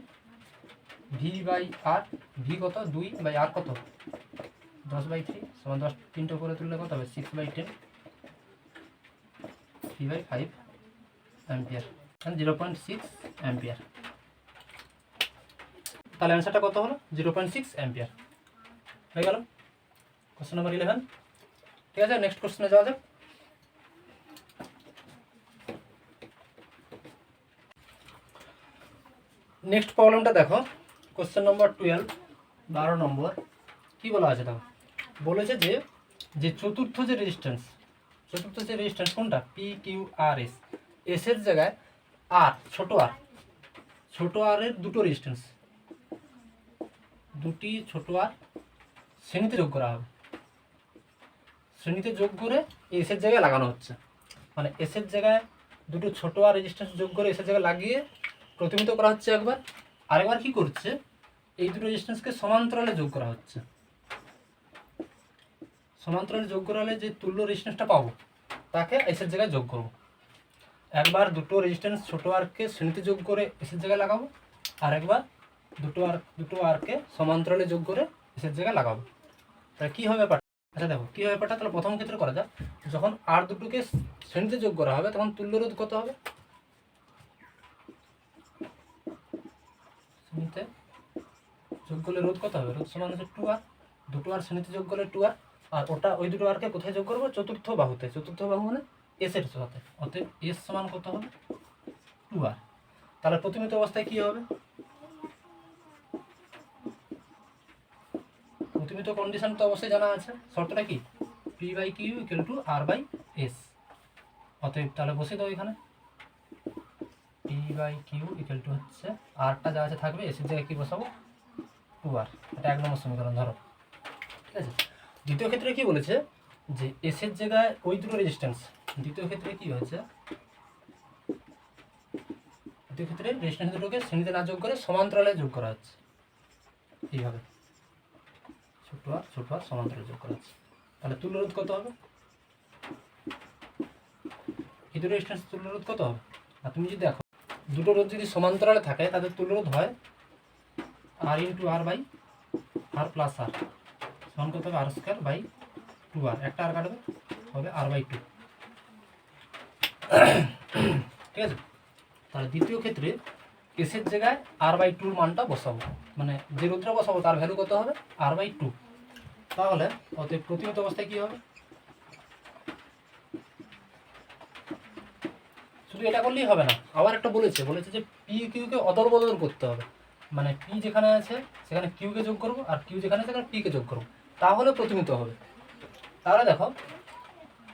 V/R। ভি কত, 2/R কত, 10/3 সমান 10, 3টে উপরে তুললে কত হবে, 6/10, 3/5 অ্যাম্পিয়ার, 0.6 অ্যাম্পিয়ার। তাহলে অ্যান্সারটা কত হলো, 0.6 অ্যাম্পিয়ার হয়ে গেল। Question number 11। ঠিক আছে, নেক্সট কোশ্চেনে যাওয়া যাক। নেক্সট প্রবলেমটা দেখো, কোশ্চেন নম্বর 12, 12 নম্বর। কি বলা আছে দেখো, বলেছে যে চতুর্থ যে রেজিস্ট্যান্স কোনটা, PQRS, এস এর জায়গায় আর, ছোট আর এর দুটো রেজিস্ট্যান্স, দুটি ছোট আর শ্রেণীতে যোগ করা হবে, শ্রেণীতে যোগ করে এস এর জায়গায় লাগানো হচ্ছে। মানে এস এর জায়গায় দুটো ছোট আর রেজিস্ট্যান্স যোগ করে এস এর জায়গায় লাগিয়ে প্রতিমিত করা হচ্ছে একবার, আরেকবার কি করছে, এই দুটো রেজিস্ট্যান্সকে সমান্তরালে যোগ করা হচ্ছে। সমান্তরালে যোগ করালে যে তুল্য রেজিস্ট্যান্সটা পাবো তাকে এস এর জায়গায় যোগ করব। একবার দুটো রেজিস্ট্যান্স ছোট আরকে শ্রেণীতে যোগ করে এস এর জায়গায় লাগাবো, আর একবার দুটো আরকে সমান্তরালে যোগ করে এস এর জায়গায় লাগাবো। তাহলে কী হবে ব্যাপারটা, আচ্ছা দেখো কী হবে ব্যাপারটা। তাহলে প্রথম ক্ষেত্রে করা যাক, যখন আর দুটোকে শ্রেণীতে যোগ করা হবে তখন তুল্য রোধ কত হবে, শ্রেণীতে যোগ করলে রোধ কত হবে, রোধ সমান হচ্ছে 2R, দুটো আর শ্রেণীতে যোগ করলে 2R, আর ওটা ওই দুটো আরকে কোথায় যোগ করবো, চতুর্থ বাহুতে, চতুর্থ বাহু মানে এস এর সাথে, অতএব এস সমান কত হবে, 2R। তাহলে প্রতিমিত অবস্থায় কি হবে, প্রতিমিত কন্ডিশন তো অবশ্যই জানা আছে, শর্তটা কি, P/Q = R/S। অতএব তাহলে বসে দাও এখানে, P/Q হচ্ছে আরটা যা আছে থাকবে, এস এর জায়গায় কি বসাবো, 2R। এটা 1 নম্বর সমীকরণ ধরো। ঠিক আছে, দ্বিতীয় ক্ষেত্রে কি বলেছে, যে এস এর জায়গায় ওই দুটো রেজিস্ট্যান্স, দ্বিতীয় ক্ষেত্রে কি হয়েছে, দ্বিতীয় ক্ষেত্রে রেজিস্ট্যান্স দুটোকে শ্রেণীতে না যোগ করে সমান্তরালে যোগ করা হচ্ছে, এইভাবে ছোট আর সমান্তরালে যোগ করা হচ্ছে। তাহলে তুল্য রোধ কত হবে, এই দুটো রেজিস্ট্যান্স তুল্য রোধ কত হবে। আর তুমি যদি দেখো দুটো রোধ যদি সমান্তরালে থাকে তাদের তুল্য রোধ হয় R × R/R + R সমান কত হবে, R² / 2R, একটা আর কাটবে হবে R/2। ঠিক আছে, তাহলে দ্বিতীয় ক্ষেত্রে এসের জায়গায় R/2 মানটা বসাবো, মানে যে রোধটা বসাবো তার ভ্যালু কত হবে, R/2। তাহলে অতএব প্রতিমিত অবস্থায় কি হবে, শুধু এটা করলেই হবে না, আবার একটা বলেছে যে PQ কে অদল বদল করতে হবে। মানে P যেখানে আছে সেখানে Q কে যোগ করবো, আর Q যেখানে আছে সেখানে P কে যোগ করবো, তাহলে প্রতিমিত হবে। তাহলে দেখো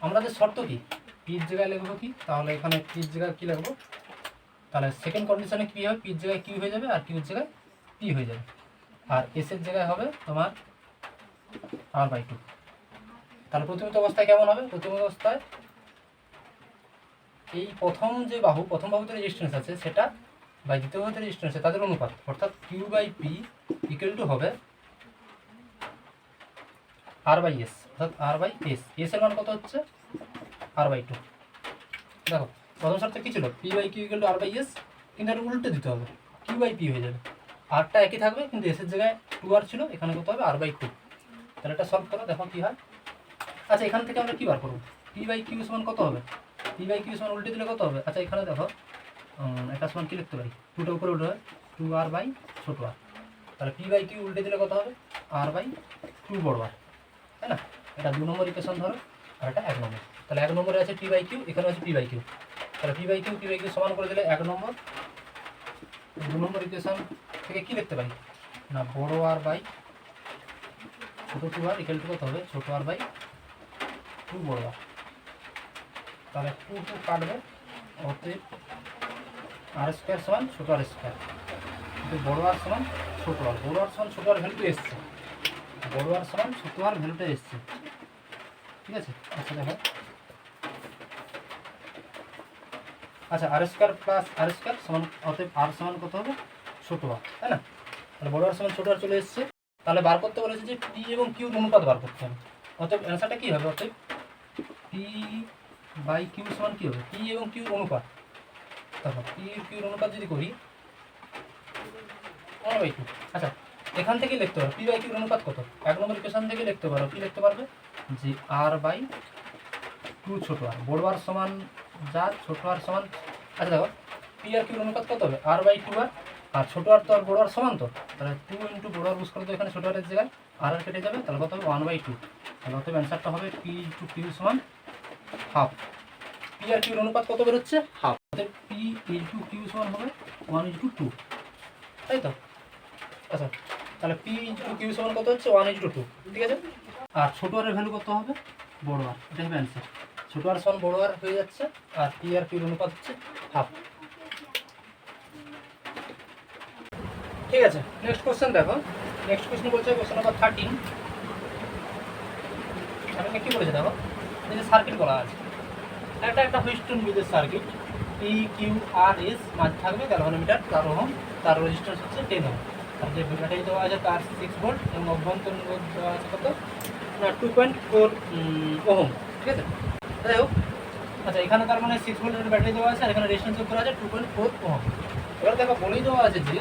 আমাদের শর্ত কি, পির জায়গায় লিখবো কি, তাহলে এখানে পির জায়গায় কি লিখবো, তাহলে সেকেন্ড কন্ডিশনে কি হবে, পির জায়গায় কিউ হয়ে যাবে আর কিউর জায়গায় পি হয়ে যাবে, আর এস এর জায়গায় হবে তোমার R/2। তাহলে প্রথমিত অবস্থায় কেমন হবে, প্রথমিত অবস্থায় এই প্রথম বাহুতে রেজিস্ট্যান্স আছে সেটা বাই দ্বিতীয় বাহুতে রেজিস্ট্যান্স তাদের অনুপাত, অর্থাৎ Q/P = হবে R/S, অর্থাৎ R/S। এস এর মান কত হচ্ছে, R/2। দেখো প্রথম শর্তে কি ছিল, P/Q = R/S, কিন্তু এটা উল্টে দিতে হবে, Q/P হয়ে যাবে, আরটা একই থাকবে কিন্তু এস এর জায়গায় 2R ছিল, এখানে কত হবে R/2। তাহলে এটা সলভ করো, দেখো কি হয়। আচ্ছা এখান থেকে আমরা কি বার করবো, P/Q সমান কত হবে, P/Q সমান উল্টে দিলে কত হবে। আচ্ছা এখানে দেখো এটা সমান কি লিখতে পারি, 2টা উপরে উল্টে হয় 2R/r, তাহলে P/Q উল্টে দিলে কত হবে, R/2 বড় আর, তাই না। এটা 2 নম্বর ইকুয়েশন ধরো, আর এটা 1 নম্বর। তাহলে 1 নম্বরে আছে P/Q, এখানে আছে P/Q, তাহলে P/Q সমান করে দিলে 1 নম্বর। 2 নম্বর ইকুয়েশন থেকে কি লিখতে পারি না, বড় R/ছোট 2R = কত হবে, ছোট R/2 বড় আর। তাহলে 2 কাটবে, অতএব R² সমান ছোট R², কিন্তু বড় আর সমান ছোট আর, বড় আর সমান ছোট আর ভ্যালুটা এসছে, বড় আর সমান ছোট আর ভ্যালুটা এসছে। ঠিক আছে, আচ্ছা দেখো, আচ্ছা R² + R² সমান, অতএব R সমান কত হবে, ছোটো আর, তাই না? তাহলে বড় আর সমান ছোটো আর চলে এসছে। তাহলে বার করতে বলেছে যে পি এবং কিউর অনুপাত বার করতে হবে। অতএব অ্যান্সারটা কী হবে? অতএব পি বাই কিউ সমান কী হবে? পি এবং কিউর অনুপাত। তারপর পি কিউর অনুপাত যদি করি 1/2। আচ্ছা, এখান থেকে লিখতে পারো পি বাই কিউর অনুপাত কত? 1 নম্বর ইকুয়েশন থেকে লিখতে পারো। কি লিখতে পারবে? যে আর বাই টু ছোটো আর, বড় আর সমান যা, ছোটো আর সমান। আচ্ছা দেখো, পি আর কিউর অনুপাত কত হবে? আর বাই টু আর, আর ছোটো আর তো আর বড় আর সমান, তো তাহলে 2 ইন্টু বড় আর বুঝ করে তো এখানে ছোটো আরের জায়গায় আর কেটে যাবে, তাহলে কত হবে? 1/2। তাহলে অতএব অ্যান্সারটা হবে পি ইন্টু কিউ সমান হাফ। পি আর কিউর অনুপাত কত বেরোচ্ছে? হাফ। অতএব পি ইন্টু কিউ সমান হবে 1:2, তাই তো? আচ্ছা, তাহলে পি ইন্টু কিউ সমান কত হচ্ছে? 1:2, ঠিক আছে। আর ছোটো আরের ভ্যালু কত হবে? বড় আর, এটা হবে অ্যান্সার। ছোটো আর সমান বড় আর হয়ে যাচ্ছে, আর পি আর কিউর অনুপাত হচ্ছে হাফ। ঠিক আছে, নেক্সট কোশ্চেন দেখো। নেক্সট কোশ্চেন বলছে কোশ্চেন নাম্বার 13। আমি কি বলেছে দেখো, এই যে সার্কিট বলা আছে, একটা হুইস্টন ব্রিজের circuit. P Q R S মাঝে থাকবে গ্যালভানোমিটার 4 ওহম, তার রেজিস্ট্যান্স হচ্ছে 10 ওহম। আর যে ব্যাটারি দেওয়া আছে তার 6 ভোল্ট এবং অভ্যন্তরীণ রোধ দেওয়া আছে কত? না 2.4 ওহম, ঠিক আছে। যাই হোক, আচ্ছা এখানে তার মানে 6 ভোল্টের ব্যাটারি দেওয়া আছে, আর এখানে রেজিস্ট্যান্স যোগ করা আছে 2.4 ওহম। এবার দেখো বলেই দেওয়া আছে যে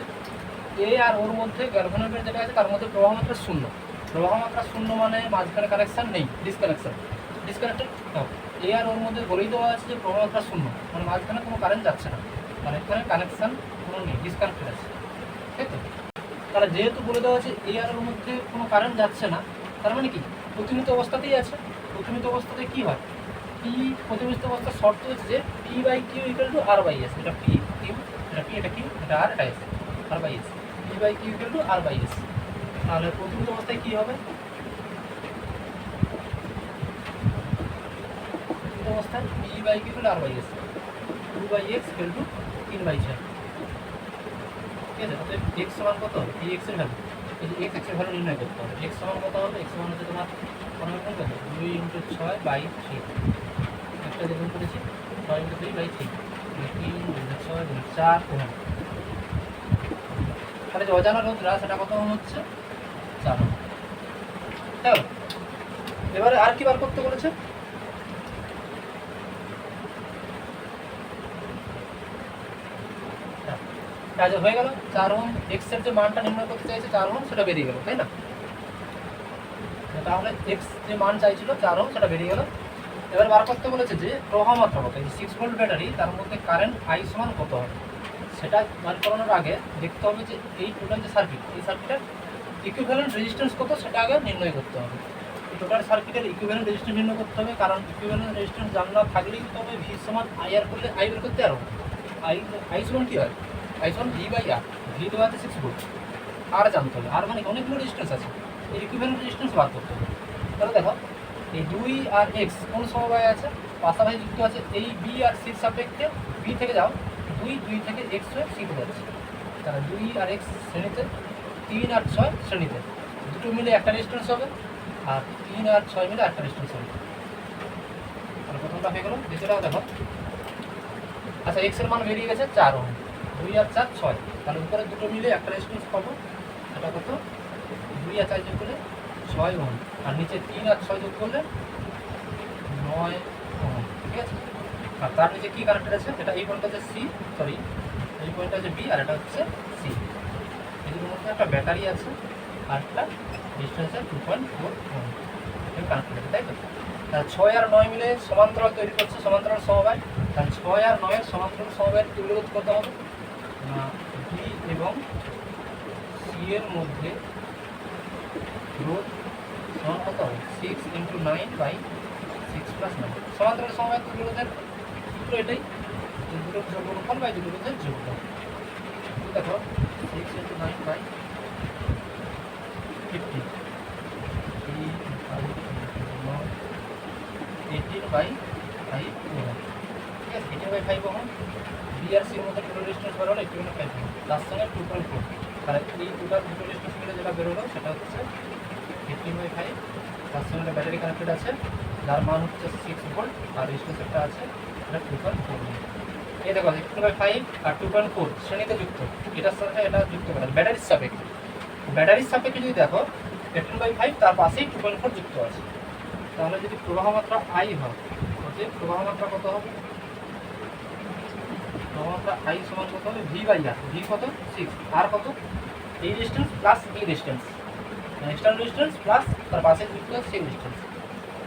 এ আর ওর মধ্যে গ্যালভানোমিটার যেটা আছে তার মধ্যে প্রবাহ মাত্রা 0। প্রবাহ মাত্রা 0 মানে মাঝখানে কানেকশান নেই, ডিসকানেক্টেড। এ আর ওর মধ্যে বলেই দেওয়া আছে যে প্রবাহ মাত্রা 0, মানে মাঝখানে কোনো কারেন্ট যাচ্ছে না, মানে এখানে কানেকশান কোনো নেই, ডিসকানেক্টেড আছে, তাই তো? তাহলে যেহেতু বলে দেওয়া আছে এ আর ওর মধ্যে কোনো কারেন্ট যাচ্ছে না, তার মানে কি প্রতিমিত অবস্থাতেই আছে। প্রতিমিত অবস্থাতে কী হয়? পি প্রতিমিত অবস্থার শর্ত হচ্ছে যে P by Q equal to R by S. এটা পি কিউ, এটা পি, এটা কিউ, এটা আর, এটা S, R by S. P by Q equal to R by S. তাহলে প্রতিমিত অবস্থায় কী হবে? অবস্থায় P by Q equal R by S, 2/x equal to 3/4, ঠিক আছে। অতএব এক্স সমান কত হবে? পি এক্স এর ভ্যালু, এই যে এক্স এর ভ্যালু নির্ণয় করতে হবে। এক্স সমান কত হবে? এক্স সমান হচ্ছে তোমার কত? 2 × 6/3। একটা দেখুন করেছি 6 × 3/3, 3 × 6 × 4 ওহম। তাহলে যে অজানা রোধটা সেটা কত ওহম হচ্ছে? 4 ওহম। তাই এবারে আর কি বার করতে বলেছে? কাজ হয়ে গেল। 4 ওহম এক্স এর যে মানটা নির্ণয় করতে চাইছে 4 ওহম, সেটা বেরিয়ে গেল, তাই না? তাহলে এক্স যে মান চাইছিল 4 ওহম, সেটা বেরিয়ে গেল। এবার বার করতে বলেছে যে প্রবাহ মাত্রা কত? এই 6 ভোল্ট ব্যাটারি, তার মধ্যে কারেন্ট আই সমান কত হবে? সেটা বার করানোর আগে দেখতে হবে যে এই টোটাল যে সার্কিট, এই সার্কিটের ইকুইভ্যালেন্ট রেজিস্ট্যান্স কত সেটা আগে নির্ণয় করতে হবে। এই টোটাল সার্কিটের ইকুইভ্যালেন্ট রেজিস্ট্যান্স নির্ণয় করতে হবে, কারণ ইকুইভ্যালেন্ট রেজিস্ট্যান্স জানা থাকলেই তবে ভি সমান আই আর করলে আই বের করতে পারবো। আই সমান কী হয়? আই সমান ভি বাই আর। ভি দেওয়া আছে 6 ভোল্ট, আর জানতে হবে, আর মানে অনেকগুলো রেজিস্ট্যান্স আছে, এই ইকুইভ্যালেন্ট রেজিস্ট্যান্স বার করতে হবে। তাহলে দেখো এই 2 আর এক্স কোন সমবায় আছে? পাশাপাশি যুক্ত আছে। এই বি আর সির সাপেক্ষে বি থেকে যাও 2 থেকে এক্স হয়ে সিতে যাচ্ছে। তাহলে 2 আর এক্স শ্রেণীতে, 3 আর 6 শ্রেণীতে, দুটো মিলে একটা রেজিস্ট্যান্স হবে, আর 3 আর 6 মিলে একটা রেজিস্ট্যান্স হবে। তাহলে প্রথমটা হয়ে গেল। দ্বিতীয়টাও দেখো। আচ্ছা এক্স এর মান বেরিয়ে গেছে 4 ওহম, 2 আর 4 6, তাহলে উপরে দুটো মিলে একটা রেজিস্ট্যান্স পাবো, এটা কত? 2 আর 4 যোগ করলে 6 ওহম, আর নিচে 3 আর 6 যোগ করলে 9 ওহম, ঠিক আছে। আর তার নিচে কী কানেক্টেড আছে? এটা এই পয়েন্টটা হচ্ছে সি, সরি এই পয়েন্টটা হচ্ছে বি, আর এটা হচ্ছে সি। এগুলোর মধ্যে একটা ব্যাটারি আছে, আর একটা ডিস্টেন্স আছে 2.4 ওহম, এই কানেক্টেড আছে, তাই তো? তাহলে 6 আর 9 মিলে সমান্তরাল তৈরি করছে, সমান্তরাল সমবায়। তাহলে 6 আর 9 এর সমান্তরাল সমবায়ের তুল্যরোধ কত হবে? বি এবং সি এর মধ্যে রোধ সমান কত হবে? 6 × 9/6 + 9। সমান্তরাল সমবায়ের তুল্যরোধের সূত্র এটাই, দুটো যোগফল বাই দুটো রোধের যোগফল। দেখো 6 × 9/15, 18/5 ওহম, ঠিক আছে। 18/5 ওহম। বি আর সির মধ্যে টোটাল রেজিস্ট্যান্স বেরোলো 18/5 ওহম, তার সঙ্গে 2.4। তাহলে এই টোটাল দুটো রেজিস্ট্যান্স মিলে যেটা বেরোলো সেটা হচ্ছে 18/5, তার সঙ্গে একটা ব্যাটারি কানেক্টেড আছে যার মান হচ্ছে 6 ভোল্ট, আর রেজিস্ট্যান্স একটা আছে, এটা 2.4 ওহম। এই দেখো 18/5 আর 2.4 শ্রেণীতে যুক্ত, এটার সাথে এটা যুক্ত করা ব্যাটারির সাপেক্ষে। ব্যাটারির সাপেক্ষে যদি দেখো 18/5 তার পাশেই 2.4 যুক্ত আছে, তাহলে যদি প্রবাহ মাত্রা আই হয়, অতএব প্রবাহ মাত্রা কত হবে? প্রবাহ মাত্রা আই সমান কত হবে? V by R. ভি কত? 6। আর কত? এই ডিস্টেন্স প্লাস এই ডিস্টেন্স, এক্সটার্নাল ডিস্টেন্স প্লাস তার পাশে যুক্ত আছে সেই ডিস্টেন্স।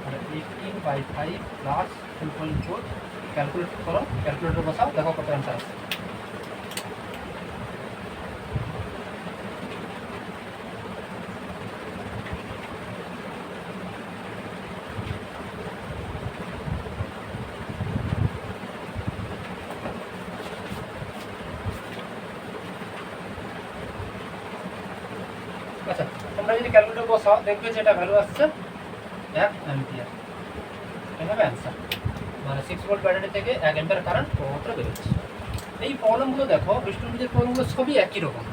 তাহলে 18/5 প্লাস 2.4 ক্যালকুলেট করো, ক্যালকুলেটর বসাও, দেখো কত অ্যান্সার আসছে। আচ্ছা, তোমরা যদি ক্যালকুলেটর বসাও দেখবে যে এটা ভ্যালু আসছে 1 অ্যাম্পিয়ার। এটা হবে অ্যান্সার, মানে 6 ভোল্ট ব্যাটারি থেকে 1 অ্যাম্পিয়ার কারেন্ট প্রবাহটা বেরোচ্ছে। এই প্রবলেমগুলো দেখো, স্টুডেন্টদের প্রবলেমগুলো সবই একই রকম,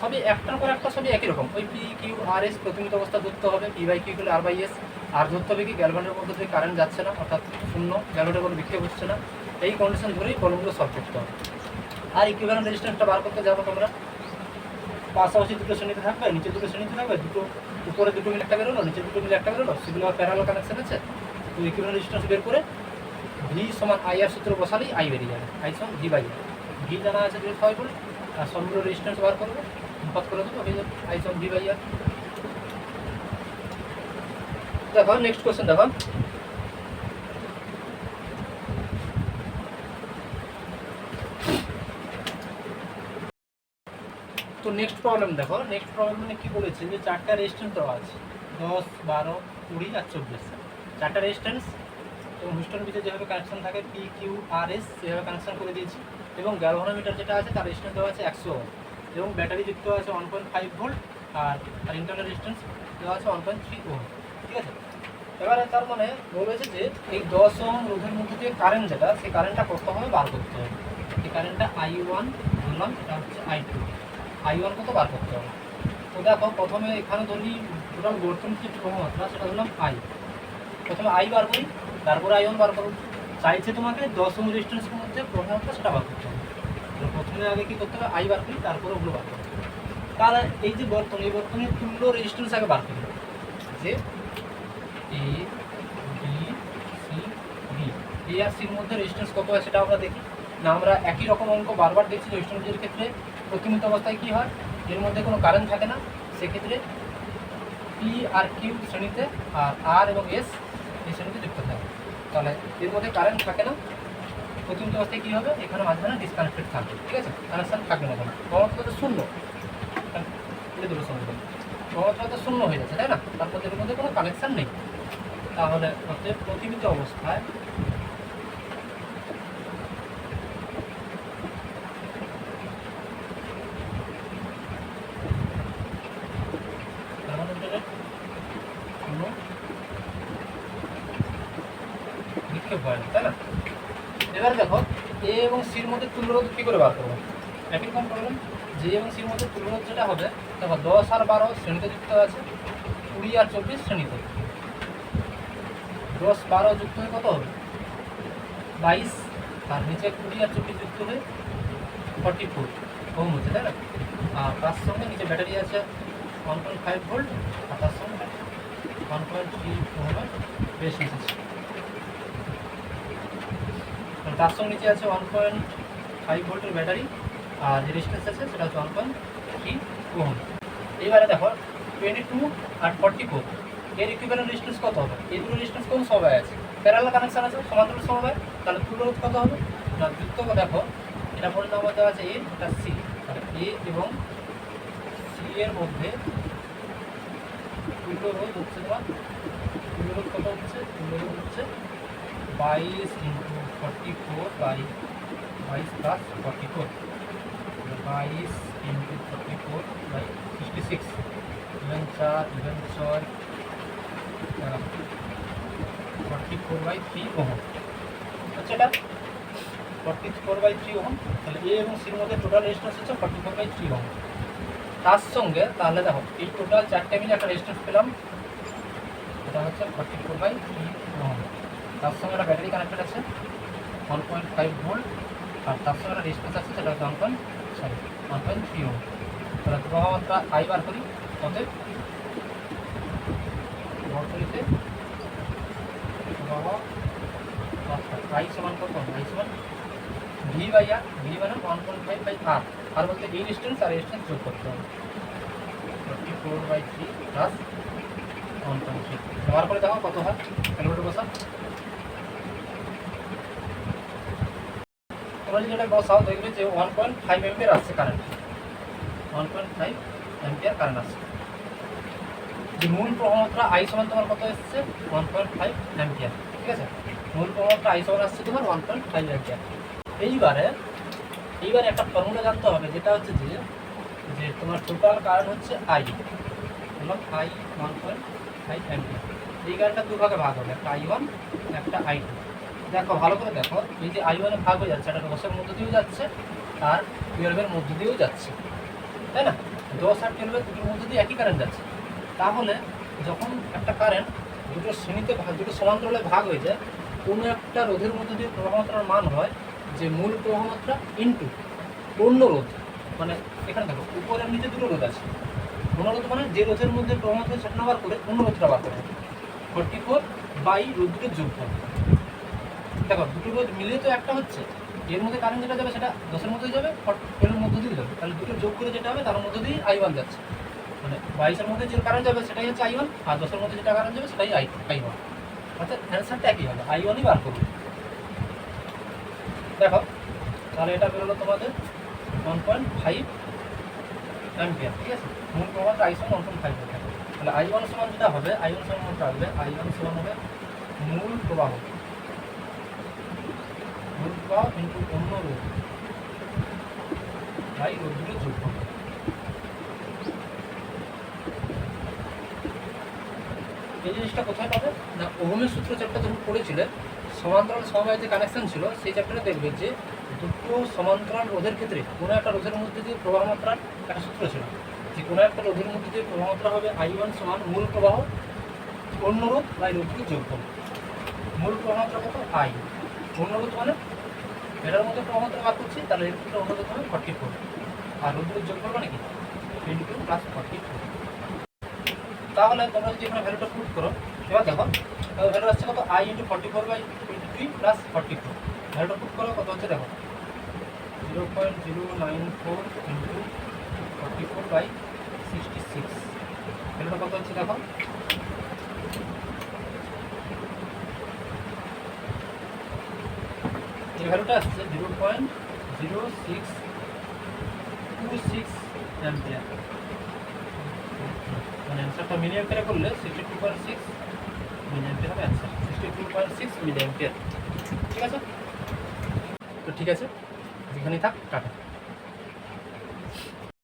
সবই একটার পর একটা সবই একই রকম। ওই পি কিউ আর এস প্রতিমিত অবস্থা ধরতে হবে, পি বাই কিউ হলে আর বাই এস, আর ধরতে হবে কি গ্যালভানের মধ্যে থেকে কারেন্ট যাচ্ছে না, অর্থাৎ শূন্য, গ্যালভানের কোনো বিক্ষেপ হচ্ছে না। এই কন্ডিশন ধরেই প্রবলেমগুলো সলভ করতে হবে। আর ইকুইভ্যালেন্ট রেজিস্ট্যান্সটা বার করতে যাবো তোমরা, পাশাপাশি দুটো শ্রেণীতে থাকবে, নিচে দুটো শ্রেণীতে থাকবে, দুটো উপরে দুটো মিলে একটা বেরোলো, নিচে দুটো মিলে একটা বেরোলো, সেগুলো প্যারালাল কানেকশন আছে। তো ইকুইভ্যালেন্ট রেজিস্ট্যান্স বের করে ভি সমান আই আর সূত্র বসালেই আই বেরিয়ে যাবে, আই সমান ভি বাই আর। ভি জানা আছে 2.5 ভোল্ট, আর সবগুলো রেজিস্ট্যান্স বার করবো, অনুপাত করে দেবো, হয়ে যাবে আই সমান ভি বাই আর। দেখো নেক্সট কোশ্চেন দেখো, তো নেক্সট প্রবলেম দেখো, নেক্সট প্রবলেমে কি বলেছে যে 4টা রেজিস্ট্যান্স দেওয়া আছে, 10, 12, 20 আর 24। 4টা রেজিস্ট্যান্স এবং হিস্টোন ভিতরে যেভাবে কানেকশন থাকে পি কিউ আর এস সেভাবে কানেকশন করে দিয়েছি, এবং গ্যালভানোমিটার যেটা আছে তার রেজিস্ট্যান্স দেওয়া আছে 100 এবং ব্যাটারি যুক্ত আছে 1.5 ভোল্ট, আর ইন্টারনাল রেজিস্ট্যান্স দেওয়া আছে 1.3 ওহম। ঠিক আছে, এবারে তার মানে বলেছে যে এই 10 ওহম রোধের মধ্যে দিয়ে কারেন্ট যেটা, সেই কারেন্টটা প্রথমে বার করতে হবে। এই কারেন্টটা I1 ধরলাম, এটা হচ্ছে I2, I1 কত বার করতে হবে। তো দেখো প্রথমে এখানে ধরি টোটাল বর্তমানের যে প্রবাহমাত্রা সেটা ধরলাম আই, প্রথমে আই বার করি, তারপরে I1 বার করুন। চাইছে তোমাকে 10 ওহম রেজিস্ট্যান্সের মধ্যে প্রবাহমাত্রা সেটা বার করতে হবে। প্রথমে আগে কী করতে হবে? আই বার করি, তারপরে ওগুলো বার করতে হবে। তাহলে এই যে বর্তমান, এই বর্তমানের তুল্য রেজিস্ট্যান্স আগে বার করি, যে এ বি সি বি, এ আর সির মধ্যে রেজিস্ট্যান্স কত হয় সেটা আমরা দেখি না। আমরা একই রকম অঙ্ক বারবার দেখছি, রেজিস্ট্যান্সের ক্ষেত্রে প্রতিমিত অবস্থায় কী হয়, এর মধ্যে কোনো কারেন্ট থাকে না, সেক্ষেত্রে পি আর কিউ শ্রেণীতে আর আর এবং এস এই শ্রেণীতে যুক্ত থাকে। তাহলে এর মধ্যে কারেন্ট থাকে না, প্রতিমিত অবস্থায় কী হবে, এখানে মাঝখানে ডিসকানেক্টেড থাকবে। ঠিক আছে, কানেকশান থাকবে না, কোনো প্রমাত্রা তো শূন্য, এটা দুটো সমস্যা, প্রমাত্রা তো শূন্য হয়ে যাচ্ছে, তাই না? তারপর এর মধ্যে কোনো কানেকশান নেই। তাহলে হচ্ছে প্রতিমিত অবস্থায় কোনো বিক্ষেপ হয় না, তাই না? এবার দেখো এ এবং সির মধ্যে তুল্যরোধ কী করে বার করবো? একই রকম প্রবলেম, যে এবং সির মধ্যে তুল্যরোধ যেটা হবে, দেখো 10 আর 12 শ্রেণীতে যুক্ত আছে, 20 আর 24 শ্রেণীতে। 10, 12 যুক্ত হয়ে কত হবে? 22, আর নিচে 20 আর 24 যুক্ত হয়ে 44 ওহম হচ্ছে, তাই না? আর তার সঙ্গে নিচে ব্যাটারি আছে 1.5 ভোল্ট, আর তার সঙ্গে 1.3 ওহমের রেজিস্ট্যান্স আছে। তার সঙ্গে নিচে আছে 1.5 ভোল্টের ব্যাটারি, আর যে রেজিস্ট্যান্স আছে সেটা হচ্ছে 1.3 ওহম। এইবারে দেখো 22 আর 44 এর ইকুইভ্যালেন্ট রেজিস্ট্যান্স কত হবে? এই দুটো রেজিস্ট্যান্স কোন সমবায় আছে? প্যারালাল কানেকশন আছে, সমান্তরাল সমবায়। তাহলে তুল্যরোধ কত হবে না? যুক্ত দেখো, এটা বলে নাম্বার দেওয়া আছে এ, এটা সি, তাহলে এ এবং সি এর মধ্যে তুল্যরোধ হচ্ছে তোমার, তুল্যরোধ কত হচ্ছে? তুল্যরোধ হচ্ছে 22 × 44 বাই 22 প্লাস 44, 22 × 44 বাই 66, 4 6 44/3 ওহম হচ্ছে এটা, 44/3 ওহম। তাহলে এ এবং সির মধ্যে টোটাল রেজিস্ট্যান্স হচ্ছে 44/3 ওহম। তার সঙ্গে তাহলে দেখো এই টোটাল 4টে মিলে একটা রেজিস্ট্যান্স পেলাম, এটা হচ্ছে 44/3 ওহম। তার সঙ্গে একটা ব্যাটারি কানেক্টেড আছে 1.5 ভোল্ট, আর তার সঙ্গে একটা রেজিস্ট্যান্স আছে, সেটা হচ্ছে 1.3 ওহম। তাহলে প্রবাহ মাত্রা আই বার করি, অতএব বর্তনীতে প্রবাহ মাত্রা আই সমান কত? আই সমান ভি বাই আর, ভি মানে 1.5 বাই আর। আর বলতে এই রেজিস্ট্যান্স আর রেজিস্ট্যান্স যোগ করতে হবে, 44/3 প্লাস 1.3। ব্যবহার করে দেখো কত হয়, ক্যালকুলেটর বসাও। তোমরা যদি এটা বসাও দেখবে যে 1.5 অ্যাম্পিয়ার আসছে কারেন্ট, 1.5 অ্যাম্পিয়ার কারেন্ট আসছে। যে মূল প্রবাহমাত্রা আই সমান তোমার কত এসেছে? 1.5 অ্যাম্পিয়ার। ঠিক আছে, মূল প্রবাহমাত্রা আই সমান আসছে তোমার 1.5 অ্যাম্পিয়ার। এইবারে একটা ফর্মুলা জানতে হবে, যেটা হচ্ছে যে তোমার টোটাল কারেন্ট হচ্ছে আই, এবং আই 1.5 অ্যাম্পিয়ার। এই কারেন্টটা দুভাগে ভাগ হবে, একটা I1 একটা I2। দেখো ভালো করে দেখো, এই যে I1 এ ভাগ হয়ে যাচ্ছে, এটা 10-এর মধ্যে দিয়েও যাচ্ছে আর 12-এর মধ্যে দিয়েও যাচ্ছে, তাই না? 10 আর 12 দুটোর মধ্যে দিয়ে একই কারেন্ট যাচ্ছে। তাহলে যখন একটা কারেন্ট দুটো শ্রেণীতে দুটো সমান্তরালে ভাগ হয়ে যায়, কোনো একটা রোধের মধ্যে দিয়ে প্রবাহমাত্রার মান হয় যে মূল প্রবাহমাত্রা ইন্টু অন্য রোধ। মানে এখানে দেখো উপরে নিচে দুটো রোধ আছে, অন্য রোধ মানে যে রোধের মধ্যে প্রবাহমাত্রা সেটা বার করে অন্য রোধটা বার করে 44 বাই রোধ দুটোর যোগফল। দেখো দুটো রোধ মিলিয়ে তো একটা হচ্ছে, এর মধ্যে কারেন্ট যেটা যাবে সেটা 10-এর মধ্যে যাবে, 12-এর মধ্যে দিয়ে যাবে। তাহলে দুটো যোগ করে যেটা হবে তার মধ্যে দিয়ে I1 যাচ্ছে, মানে 22-এর মধ্যে যে কারেন্ট যাবে সেটাই হচ্ছে I1, আর 10-এর মধ্যে যেটা কারেন্ট যাবে সেটাই I1। অর্থাৎ অ্যান্সারটা একই হবে, I1ই বার করবে। দেখো তাহলে এটা বেরোলো তোমাদের 1.5 অ্যাম্পিয়ার। ঠিক আছে, মূল প্রবাহটা I সমান 1.5 অ্যাম্পিয়ার। তাহলে I1 সমান যেটা হবে, I1 সমান মনে রাখবে, I1 সমান হবে মূল প্রবাহ ইন্টু অন্য রোধ বাই রোধ দুটো যোগ হবে। এই জিনিসটা কোথায় পাবে না, ওহমের সূত্র চ্যাপ্টার যখন পড়েছিলে, সমান্তরাল সমবায় যে কানেকশন ছিল সেই চ্যাপ্টারে দেখবে যে দুটো সমান্তরাল রোধের ক্ষেত্রে কোনো একটা রোধের মধ্যে দিয়ে প্রবাহ মাত্রার একটা সূত্র ছিল, যে কোনো একটা রোধের মধ্যে দিয়ে প্রবাহ মাত্রা হবে I1 সমান মূল প্রবাহ অন্য রোধ বাই রোধ দুটো যোগ হবে। মূল প্রবাহ মাত্রা কত? I। অন্য রোধ মানে এটার মধ্যে প্রবাহ মাত্রা বার করছি, তাহলে এর ক্ষেত্রে অন্য রোধ হবে 44, আর রোধ দুটো যোগ করবে নাকি 22 প্লাস 44। তাহলে তোমরা যদি এখানে ভ্যালুটা পুট করো, এবার দেখো ভ্যালু আসছে কত? I into 44/23 plus 44। ভ্যালুটা পুট করো কত হচ্ছে দেখো, 0.094 ইন্টু 44/66। ভ্যালুটা কত হচ্ছে দেখো, এই ভ্যালুটা আসছে 0.0626 অ্যাম্পিয়ার। মানে অ্যান্সারটা মিলি অ্যাম্পিয়ারে করলে 62.6 মিলি অ্যাম্পিয়ার হবে অ্যান্সার, 62.6 মিলি অ্যাম্পিয়ার। ঠিক আছে, তো ঠিক আছে, যেখানেই থাক টাটা।